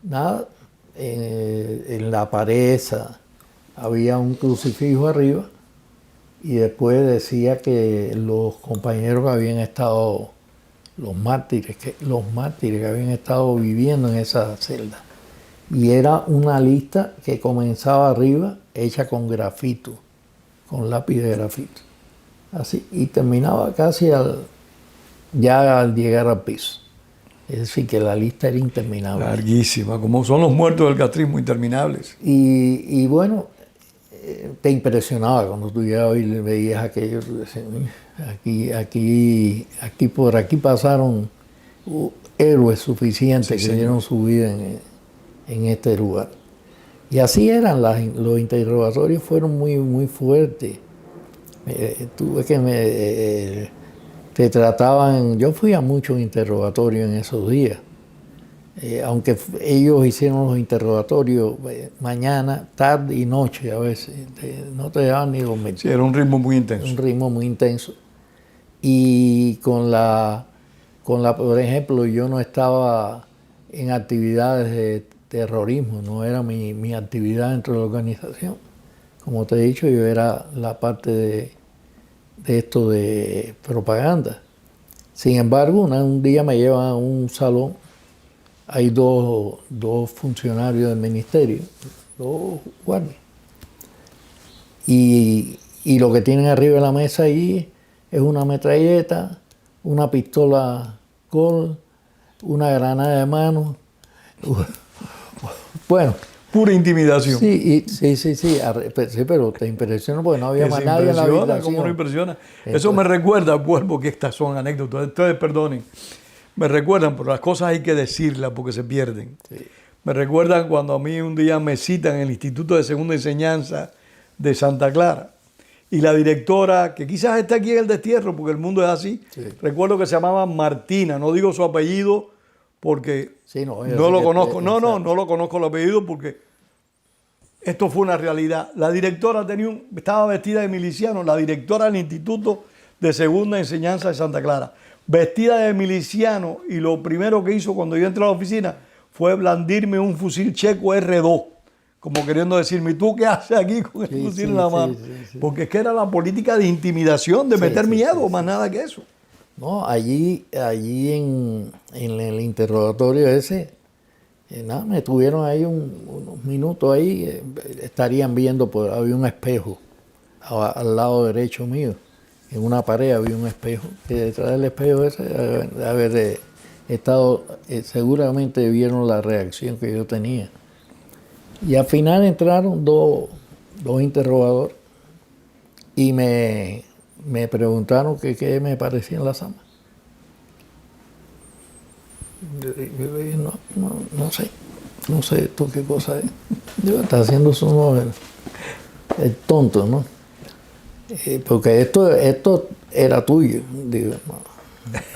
nada, en la pared esa había un crucifijo arriba y después decía que los compañeros que habían estado, los mártires que habían estado viviendo en esa celda. Y era una lista que comenzaba arriba, hecha con grafito, con lápiz de grafito. Así, y terminaba casi ya al llegar al piso. Es decir, que la lista era interminable. Larguísima, como son los muertos del castrismo, interminables. Y bueno, te impresionaba cuando tú llegabas y le veías aquello, tú decías, por aquí pasaron héroes suficientes que dieron su vida en este lugar. Y así eran, los interrogatorios fueron muy fuertes. Tú ves que te trataban, yo fui a muchos interrogatorios en esos días. Aunque ellos hicieron los interrogatorios mañana, tarde y noche a veces, no te dejaban ni dormir. Sí, era un ritmo muy intenso. Un ritmo muy intenso. Y por ejemplo, yo no estaba en actividades de terrorismo, no era mi actividad dentro de la organización. Como te he dicho, yo era la parte de esto de propaganda. Sin embargo, un día me llevan a un salón. Hay dos funcionarios del ministerio, dos guardias. Y lo que tienen arriba de la mesa ahí es una metralleta, una pistola Colt, una granada de mano. Bueno. Pura intimidación. Sí, pero te impresiona porque no había más nadie en la habitación. ¿Cómo no impresiona? Eso me recuerda, vuelvo, que estas son anécdotas. Ustedes perdonen. Me recuerdan, pero las cosas hay que decirlas porque se pierden. Sí. Me recuerdan cuando a mí un día me citan en el Instituto de Segunda Enseñanza de Santa Clara. Y la directora, que quizás está aquí en el destierro porque el mundo es así, recuerdo que se llamaba Martina, no digo su apellido porque no lo conozco. No lo conozco el apellido porque esto fue una realidad. La directora estaba vestida de miliciano, la directora del Instituto de Segunda Enseñanza de Santa Clara. Vestida de miliciano, y lo primero que hizo cuando yo entré a la oficina fue blandirme un fusil checo R2, como queriendo decirme, ¿y tú qué haces aquí con el fusil en la mano? Sí. Porque es que era la política de intimidación, de meter miedo, más nada que eso. No, allí en el interrogatorio ese, Nada, me tuvieron ahí unos minutos ahí, estarían viendo, pues había un espejo al lado derecho mío, en una pared había un espejo, y detrás del espejo ese, de haber estado, seguramente vieron la reacción que yo tenía. Y al final entraron dos interrogadores y me preguntaron que qué me parecían las armas. Yo le dije, no sé esto qué cosa es. Yo, está haciendo eso uno el tonto, ¿no? Porque esto era tuyo. Digo,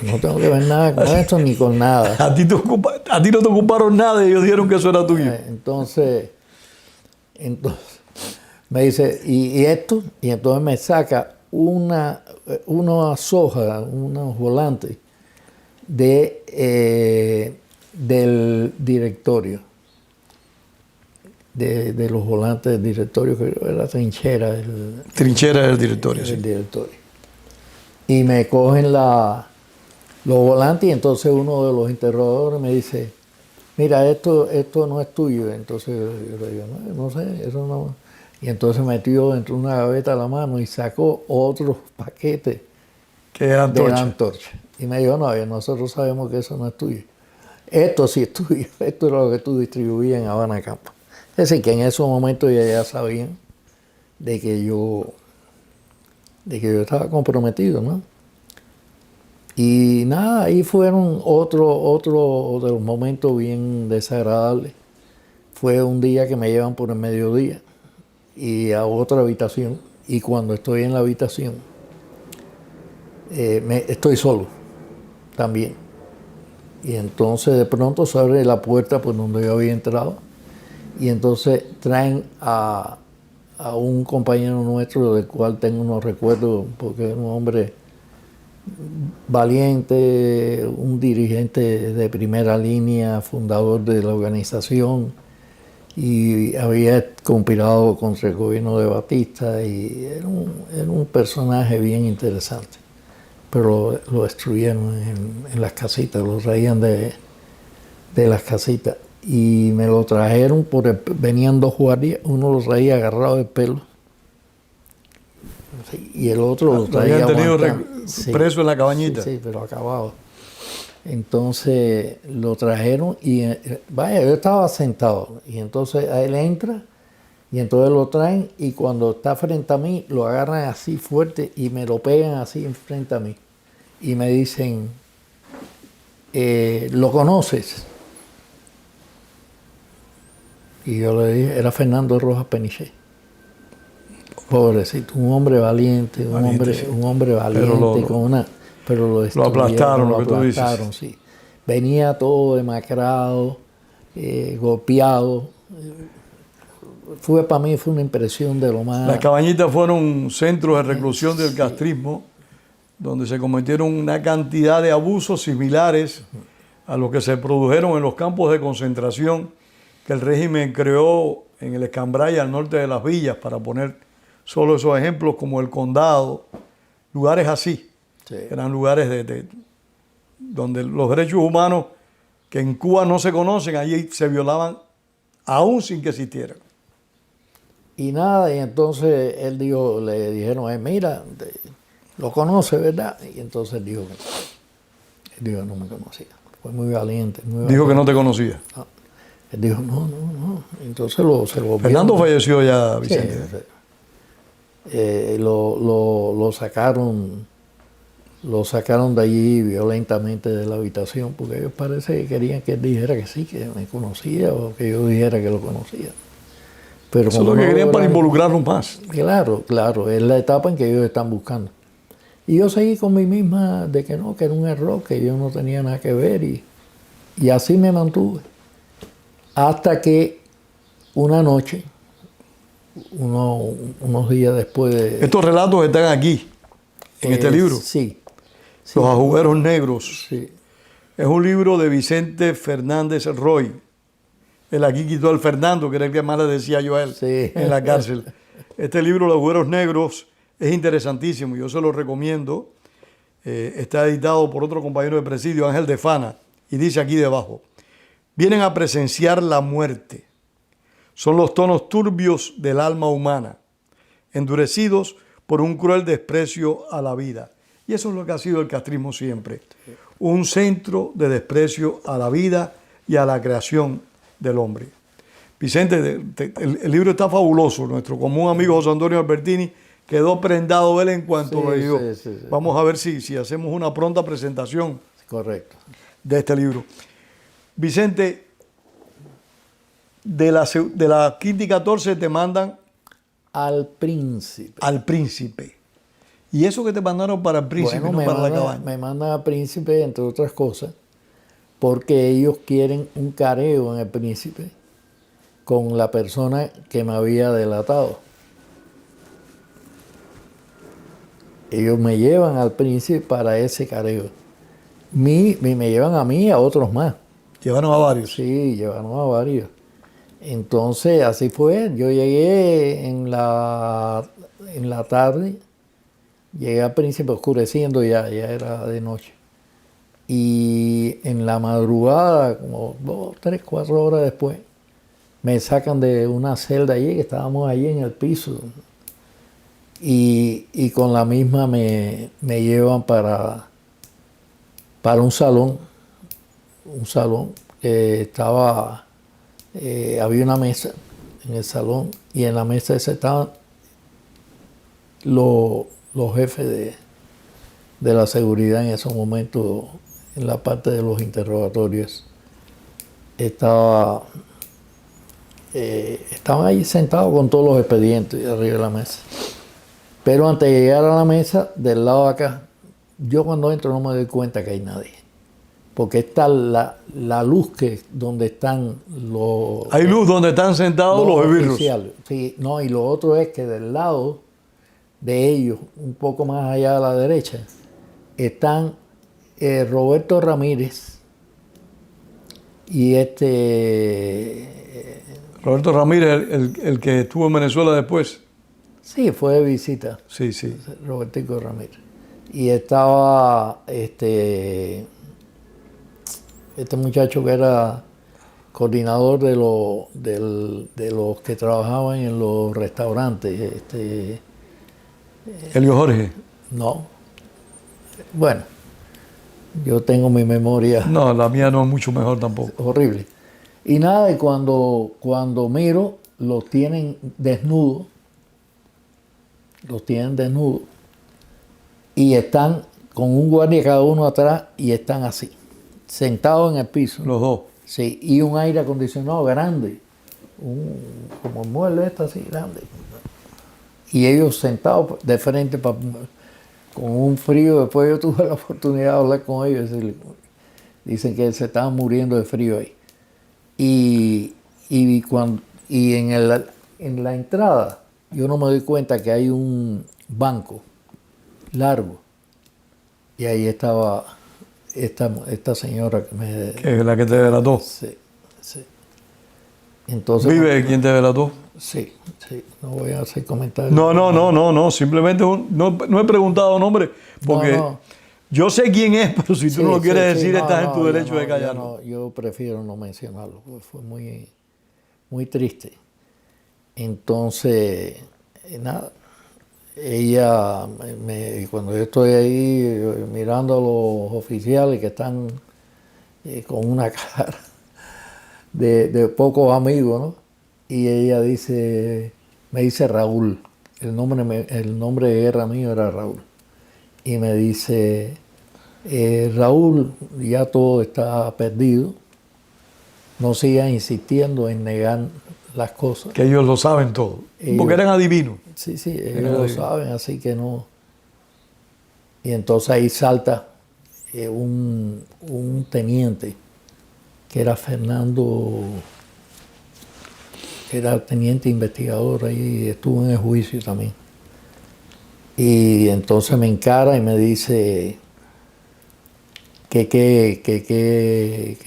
no tengo que ver nada con esto ni con nada. A ti no te ocuparon nada y ellos dijeron que eso era tuyo. Entonces me dice, ¿y esto? Y entonces me saca una hoja, unos volantes del directorio, de los volantes del directorio, que era la trinchera Del directorio, sí. del directorio. Y me cogen los volantes y entonces uno de los interrogadores me dice, mira, esto no es tuyo. Entonces yo le digo, no sé, eso no. Y entonces metió dentro de una gaveta la mano y sacó otros paquetes Que eran de la antorchas. antorcha. Y me dijo, no, nosotros sabemos que eso no es tuyo. Esto sí es tuyo. Esto era lo que tú distribuías en Habana Campo. Es decir, que en esos momentos ya sabían de que yo estaba comprometido, ¿no? Y nada, ahí fueron otro de los momentos bien desagradables. Fue un día que me llevan por el mediodía y a otra habitación. Y cuando estoy en la habitación, estoy solo también. Y entonces de pronto se abre la puerta por donde yo había entrado. Y entonces traen a un compañero nuestro del cual tengo unos recuerdos, porque es un hombre valiente, un dirigente de primera línea, fundador de la organización, y había conspirado contra el gobierno de Batista, y era un personaje bien interesante. Pero lo destruyeron en las casitas, lo traían de las casitas. Y me lo trajeron, venían dos guardias, uno lo traía agarrado del pelo, y el otro lo traía habían tenido preso en la cabañita. Sí, pero acabado. Entonces lo trajeron y, vaya, yo estaba sentado, y entonces a él entra, y entonces lo traen, y cuando está frente a mí, lo agarran así fuerte y me lo pegan así frente a mí. Y me dicen, ¿lo conoces? Y yo le dije, era Fernando Rojas Peniche. Pobrecito, un hombre valiente, un hombre valiente, pero lo aplastaron, lo que tú dices. Sí. Venía todo demacrado, golpeado. Para mí fue una impresión de lo más... Las cabañitas fueron centros de reclusión del castrismo, donde se cometieron una cantidad de abusos similares a los que se produjeron en los campos de concentración que el régimen creó en el Escambray, al norte de las villas, para poner solo esos ejemplos, como el Condado, lugares así. Sí. Eran lugares donde los derechos humanos que en Cuba no se conocen, allí se violaban aún sin que existieran. Y nada, y entonces él dijo, le dijeron, mira, lo conoce, ¿verdad? Y entonces él dijo no me conocía. Fue muy valiente. Dijo que no te conocía. No. Él dijo, no. Entonces se lo Fernando falleció ya, Vicente. Sí, lo sacaron de allí violentamente de la habitación, porque ellos parece que querían que él dijera que sí, que me conocía, o que yo dijera que lo conocía. Pero eso es lo que querían para involucrarnos más. Claro, es la etapa en que ellos están buscando. Y yo seguí con mi misma de que no, que era un error, que yo no tenía nada que ver, y así me mantuve. Hasta que una noche, unos días después de... Estos relatos están aquí, en este libro. Sí. Los ajueros negros. Sí. Es un libro de Vicente Fernández Roy. Él aquí quitó al Fernando, que era el que más le decía yo a él, en la cárcel. Este libro, Los ajueros negros, es interesantísimo. Yo se lo recomiendo. Está editado por otro compañero de presidio, Ángel de Fana. Y dice aquí debajo: vienen a presenciar la muerte. Son los tonos turbios del alma humana, endurecidos por un cruel desprecio a la vida. Y eso es lo que ha sido el castrismo siempre. Un centro de desprecio a la vida y a la creación del hombre. Vicente, el libro está fabuloso. Nuestro común amigo José Antonio Albertini quedó prendado de él en cuanto lo leyó. Sí. Vamos a ver si hacemos una pronta presentación. Correcto. De este libro. Vicente, de la quinta y 14 te mandan al príncipe. Al príncipe. ¿Y eso que te mandaron para el príncipe, bueno, no para la cabaña? Me mandan al príncipe, entre otras cosas, porque ellos quieren un careo en el príncipe con la persona que me había delatado. Ellos me llevan al príncipe para ese careo. Me llevan a mí y a otros más. ¿Llevaron a varios? Sí, llevaron a varios. Entonces, así fue. Yo llegué en la tarde, llegué al príncipe oscureciendo, ya era de noche. Y en la madrugada, como 2, 3, 4 horas después, me sacan de una celda allí, que estábamos allí en el piso. Y con la misma me llevan para un salón que estaba, había una mesa en el salón y en la mesa esa estaban los jefes de la seguridad en esos momentos, en la parte de los interrogatorios. Estaban ahí sentados con todos los expedientes arriba de la mesa. Pero antes de llegar a la mesa, del lado de acá, yo cuando entro no me doy cuenta que hay nadie. Porque está la luz donde están los... Hay luz donde están sentados los esbirros. Sí, no, y lo otro es que del lado de ellos, un poco más allá a la derecha, están Roberto Ramírez y Roberto Ramírez, el que estuvo en Venezuela después. Sí, fue de visita. Sí. Robertico Ramírez. Y estaba este muchacho que era coordinador de los que trabajaban en los restaurantes. Elio Jorge. No. Bueno, yo tengo mi memoria. No, la mía no es mucho mejor tampoco. Horrible. Y nada, y cuando miro, los tienen desnudos. Y están con un guardia cada uno atrás y están así, sentados en el piso. Los dos. Sí, y un aire acondicionado grande, como el mueble así grande. Y ellos sentados de frente con un frío. Después yo tuve la oportunidad de hablar con ellos. Dicen que se estaban muriendo de frío ahí. Y en la entrada yo no me doy cuenta que hay un banco largo. Y ahí estaba esta señora que es la que te delató. Sí. Entonces, ¿Vive quien te delató? Sí. No voy a hacer comentarios. No. Simplemente no he preguntado nombre porque No. yo sé quién es, pero si tú no lo quieres decir, estás en tu derecho de callarlo. Yo prefiero no mencionarlo, porque fue muy, muy triste. Entonces, nada, ella, cuando yo estoy ahí mirando a los oficiales que están con una cara de pocos amigos, ¿no? Y ella me dice Raúl, el nombre de guerra mío era Raúl. Y me dice, Raúl, ya todo está perdido, no sigas insistiendo en negar las cosas. Que ellos lo saben todo, porque eran adivinos. Sí, ellos lo saben, así que no. Y entonces ahí salta un teniente, que era Fernando, que era teniente investigador ahí, estuvo en el juicio también. Y entonces me encara y me dice que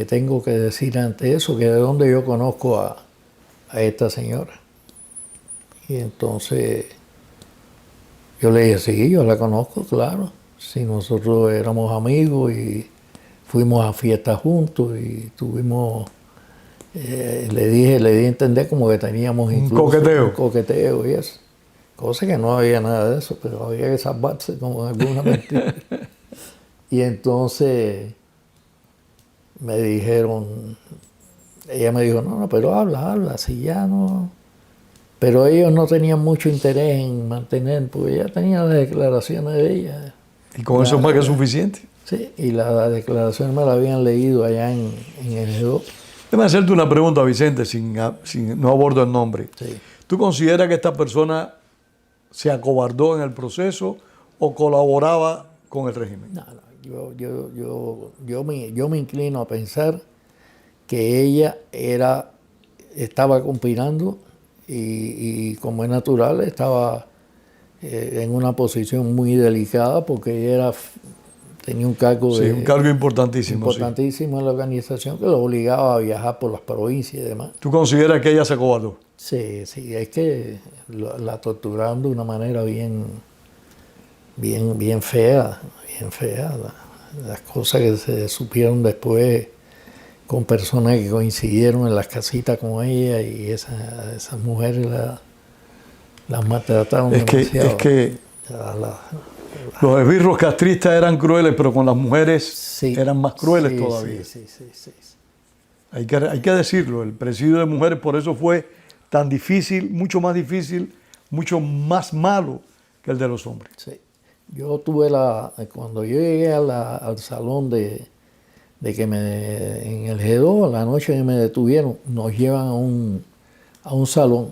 tengo que decir ante eso, que de dónde yo conozco a esta señora. Y entonces yo le dije, sí, yo la conozco, claro. Si nosotros éramos amigos y fuimos a fiestas juntos y tuvimos le di a entender como que teníamos incluso coqueteo. un coqueteo y eso. Cosa que no había nada de eso, pero había que salvarse como alguna mentira. Y entonces me dijeron, ella me dijo, no, pero habla, si ya no. Pero ellos no tenían mucho interés en mantener, porque ya tenía las declaraciones de ella. Y con eso es más que suficiente. Sí, y las declaraciones me las habían leído allá en el G2. Déjame hacerte una pregunta, Vicente, no abordo el nombre. Sí. ¿Tú consideras que esta persona se acobardó en el proceso o colaboraba con el régimen? No, yo me inclino a pensar que ella estaba conspirando y como es natural, estaba en una posición muy delicada porque ella tenía un cargo, un cargo importantísimo. Importantísimo en la organización que lo obligaba a viajar por las provincias y demás. ¿Tú consideras que ella se acobardó? Sí, es que la torturaron de una manera bien fea, Las cosas que se supieron después con personas que coincidieron en las casitas con ella y esas mujeres las maltrataron demasiado. Es que los esbirros castristas eran crueles, pero con las mujeres eran más crueles todavía. Sí. Hay que decirlo, el presidio de mujeres por eso fue tan difícil, mucho más malo que el de los hombres. Sí. Yo tuve cuando yo llegué al salón de que en el G2, la noche que me detuvieron, nos llevan a un salón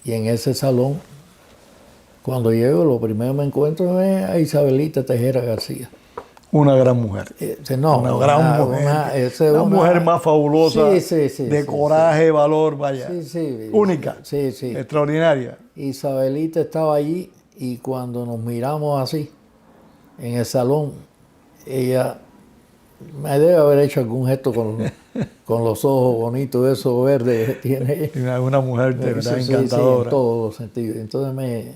y en ese salón, cuando llego, lo primero que me encuentro es a Isabelita Tejera García. Una gran mujer. Una gran mujer. Una mujer más fabulosa, de coraje, valor, vaya. Única, extraordinaria. Isabelita estaba allí y cuando nos miramos así, en el salón, ella me debe haber hecho algún gesto con los ojos bonitos, esos verdes que tiene ella. Una mujer de verdad encantadora. En todos los sentidos. Entonces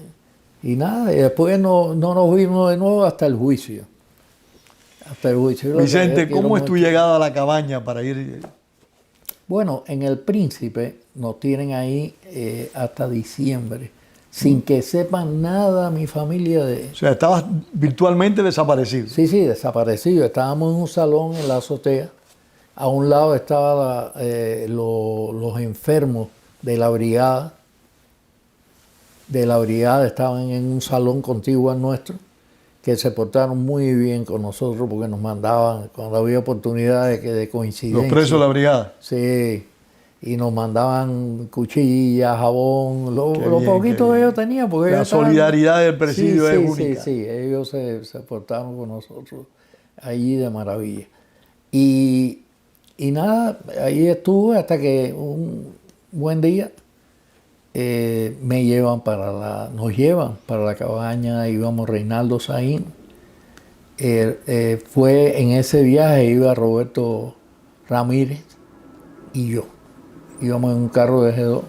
y nada, y después no nos vimos de nuevo hasta el juicio. Vicente, ¿cómo es tu llegada a la cabaña para ir? Bueno, en El Príncipe nos tienen ahí hasta diciembre, sin que sepan nada mi familia de... O sea, estabas virtualmente desaparecido. Sí, desaparecido. Estábamos en un salón en la azotea. A un lado estaban los enfermos de la brigada. Estaban en un salón contiguo al nuestro, que se portaron muy bien con nosotros porque nos mandaban, cuando había oportunidades de coincidencia. Los presos de la brigada. Sí, y nos mandaban cuchillas, jabón, lo poquito que ellos tenían. Porque la solidaridad del presidio es única. Sí, ellos se portaron con nosotros allí de maravilla. Y nada, ahí estuve hasta que un buen día nos llevan para la cabaña, íbamos Reinaldo Saín. Fue en ese viaje, iba Roberto Ramírez y yo. Íbamos en un carro de G2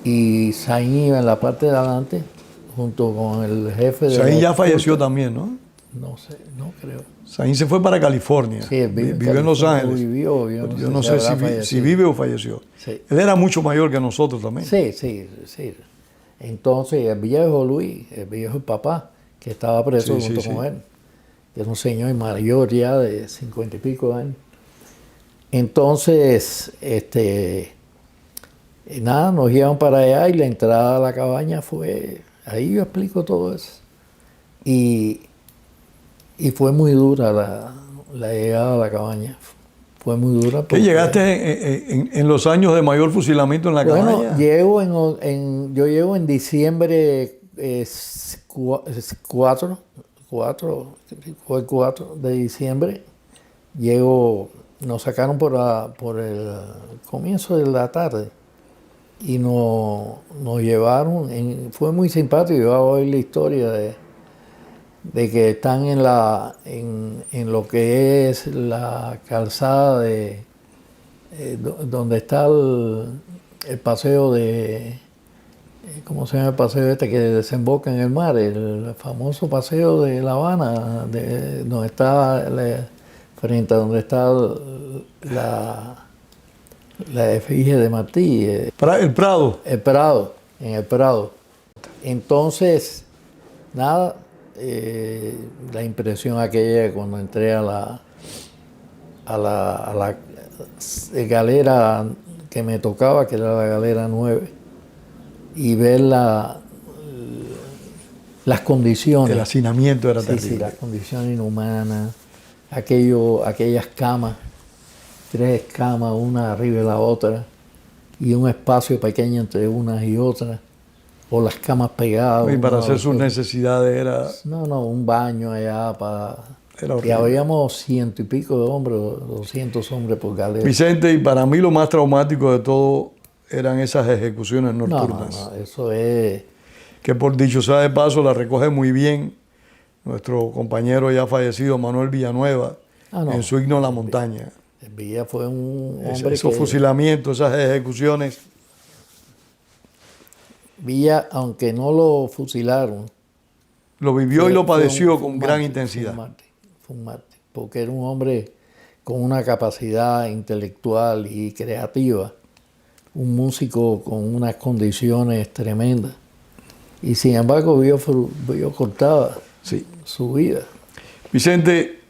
y Saín iba en la parte de adelante junto con el jefe de... Saín ya falleció también, ¿no? No sé, no creo. Saín se fue para California. Sí, vive en Los Ángeles. Yo no sé si vive o falleció. Sí. Él era mucho mayor que nosotros también. Sí. Entonces el viejo Luis, el viejo papá, que estaba preso junto con él, que era un señor mayor ya de 50 y pico de años. Entonces, nada, nos llevan para allá y la entrada a la cabaña fue, ahí yo explico todo eso. Y fue muy dura la llegada a la cabaña. Fue muy dura. ¿Qué llegaste en los años de mayor fusilamiento en la cabaña? Yo llego en diciembre 4 de diciembre. Nos sacaron por el comienzo de la tarde y nos llevaron. Fue muy simpático. Yo voy a oír la historia de que están en lo que es la calzada donde está el paseo de... ¿Cómo se llama el paseo que desemboca en el mar? El famoso paseo de La Habana, donde está frente a donde está La efigie de Martí, Para el Prado. el Prado, en el Prado. Entonces, nada, la impresión aquella cuando entré a la galera que me tocaba, que era la galera 9, y ver las condiciones. El hacinamiento era Sí, terrible. sí, las condiciones inhumanas, aquellas camas, 3 camas, una arriba de la otra, y un espacio pequeño entre unas y otras, o las camas pegadas. Y para una hacer a sus otra. necesidades era No, un baño allá para... Era Y horrible. habíamos 100 y pico de hombres, 200 hombres por galera. Vicente, y para mí lo más traumático de todo eran esas ejecuciones nocturnas. No, eso es... Que por dicho sea de paso la recoge muy bien nuestro compañero ya fallecido Manuel Villanueva en su himno a la montaña. Villa fue un hombre Esos que... fusilamientos, esas ejecuciones. Villa, aunque no lo fusilaron, Lo vivió y lo padeció fue con un gran mártir, intensidad. Fue un mártir, porque era un hombre con una capacidad intelectual y creativa, un músico con unas condiciones tremendas. Y sin embargo vio cortada Sí. su vida. Vicente,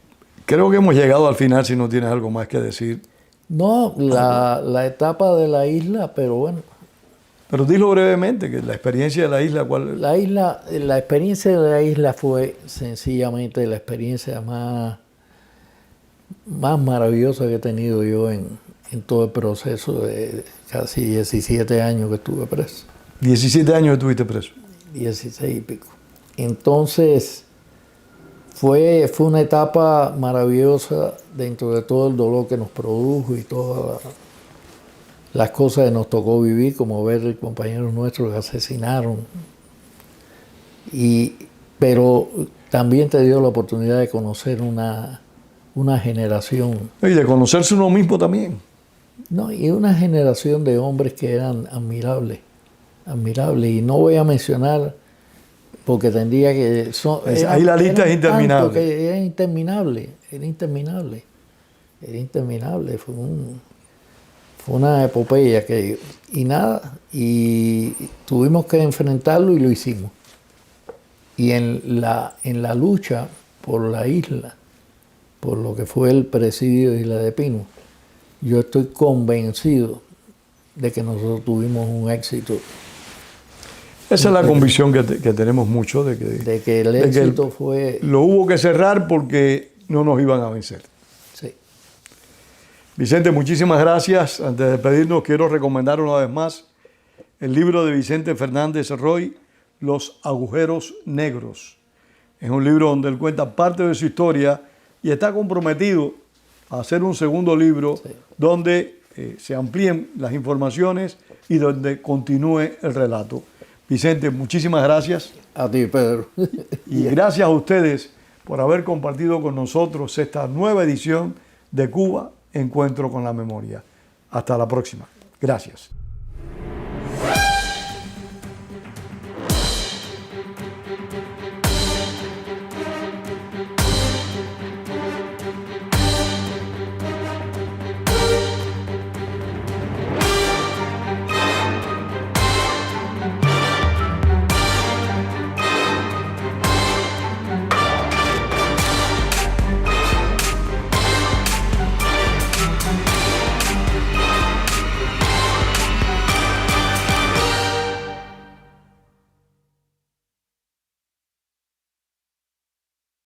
creo que hemos llegado al final si no tienes algo más que decir. No, la etapa de la isla, pero bueno, Pero dilo brevemente, que la experiencia de la isla, ¿cuál? la experiencia de la isla fue sencillamente la experiencia más maravillosa que he tenido yo en todo el proceso de casi 17 años que estuve preso. 17 años estuviste preso. 16 y pico. Entonces, fue una etapa maravillosa dentro de todo el dolor que nos produjo y todas las cosas que nos tocó vivir, como ver compañeros nuestros que asesinaron. Pero también te dio la oportunidad de conocer una generación, Y de conocerse uno mismo también. ¿no? Y una generación de hombres que eran admirables. Y no voy a mencionar, porque tendría que... Ahí la lista es interminable. Que era interminable. Fue una epopeya y tuvimos que enfrentarlo y lo hicimos. Y en la lucha por la isla, por lo que fue el presidio de Isla de Pino, yo estoy convencido de que nosotros tuvimos un éxito. Esa es la convicción que tenemos mucho de que el éxito fue... Lo hubo que cerrar porque no nos iban a vencer. Sí. Vicente, muchísimas gracias. Antes de despedirnos, quiero recomendar una vez más el libro de Vicente Fernández Roy, Los agujeros negros. Es un libro donde él cuenta parte de su historia y está comprometido a hacer un segundo libro donde se amplíen las informaciones y donde continúe el relato. Vicente, muchísimas gracias. A ti, Pedro. Y gracias a ustedes por haber compartido con nosotros esta nueva edición de Cuba, Encuentro con la Memoria. Hasta la próxima. Gracias.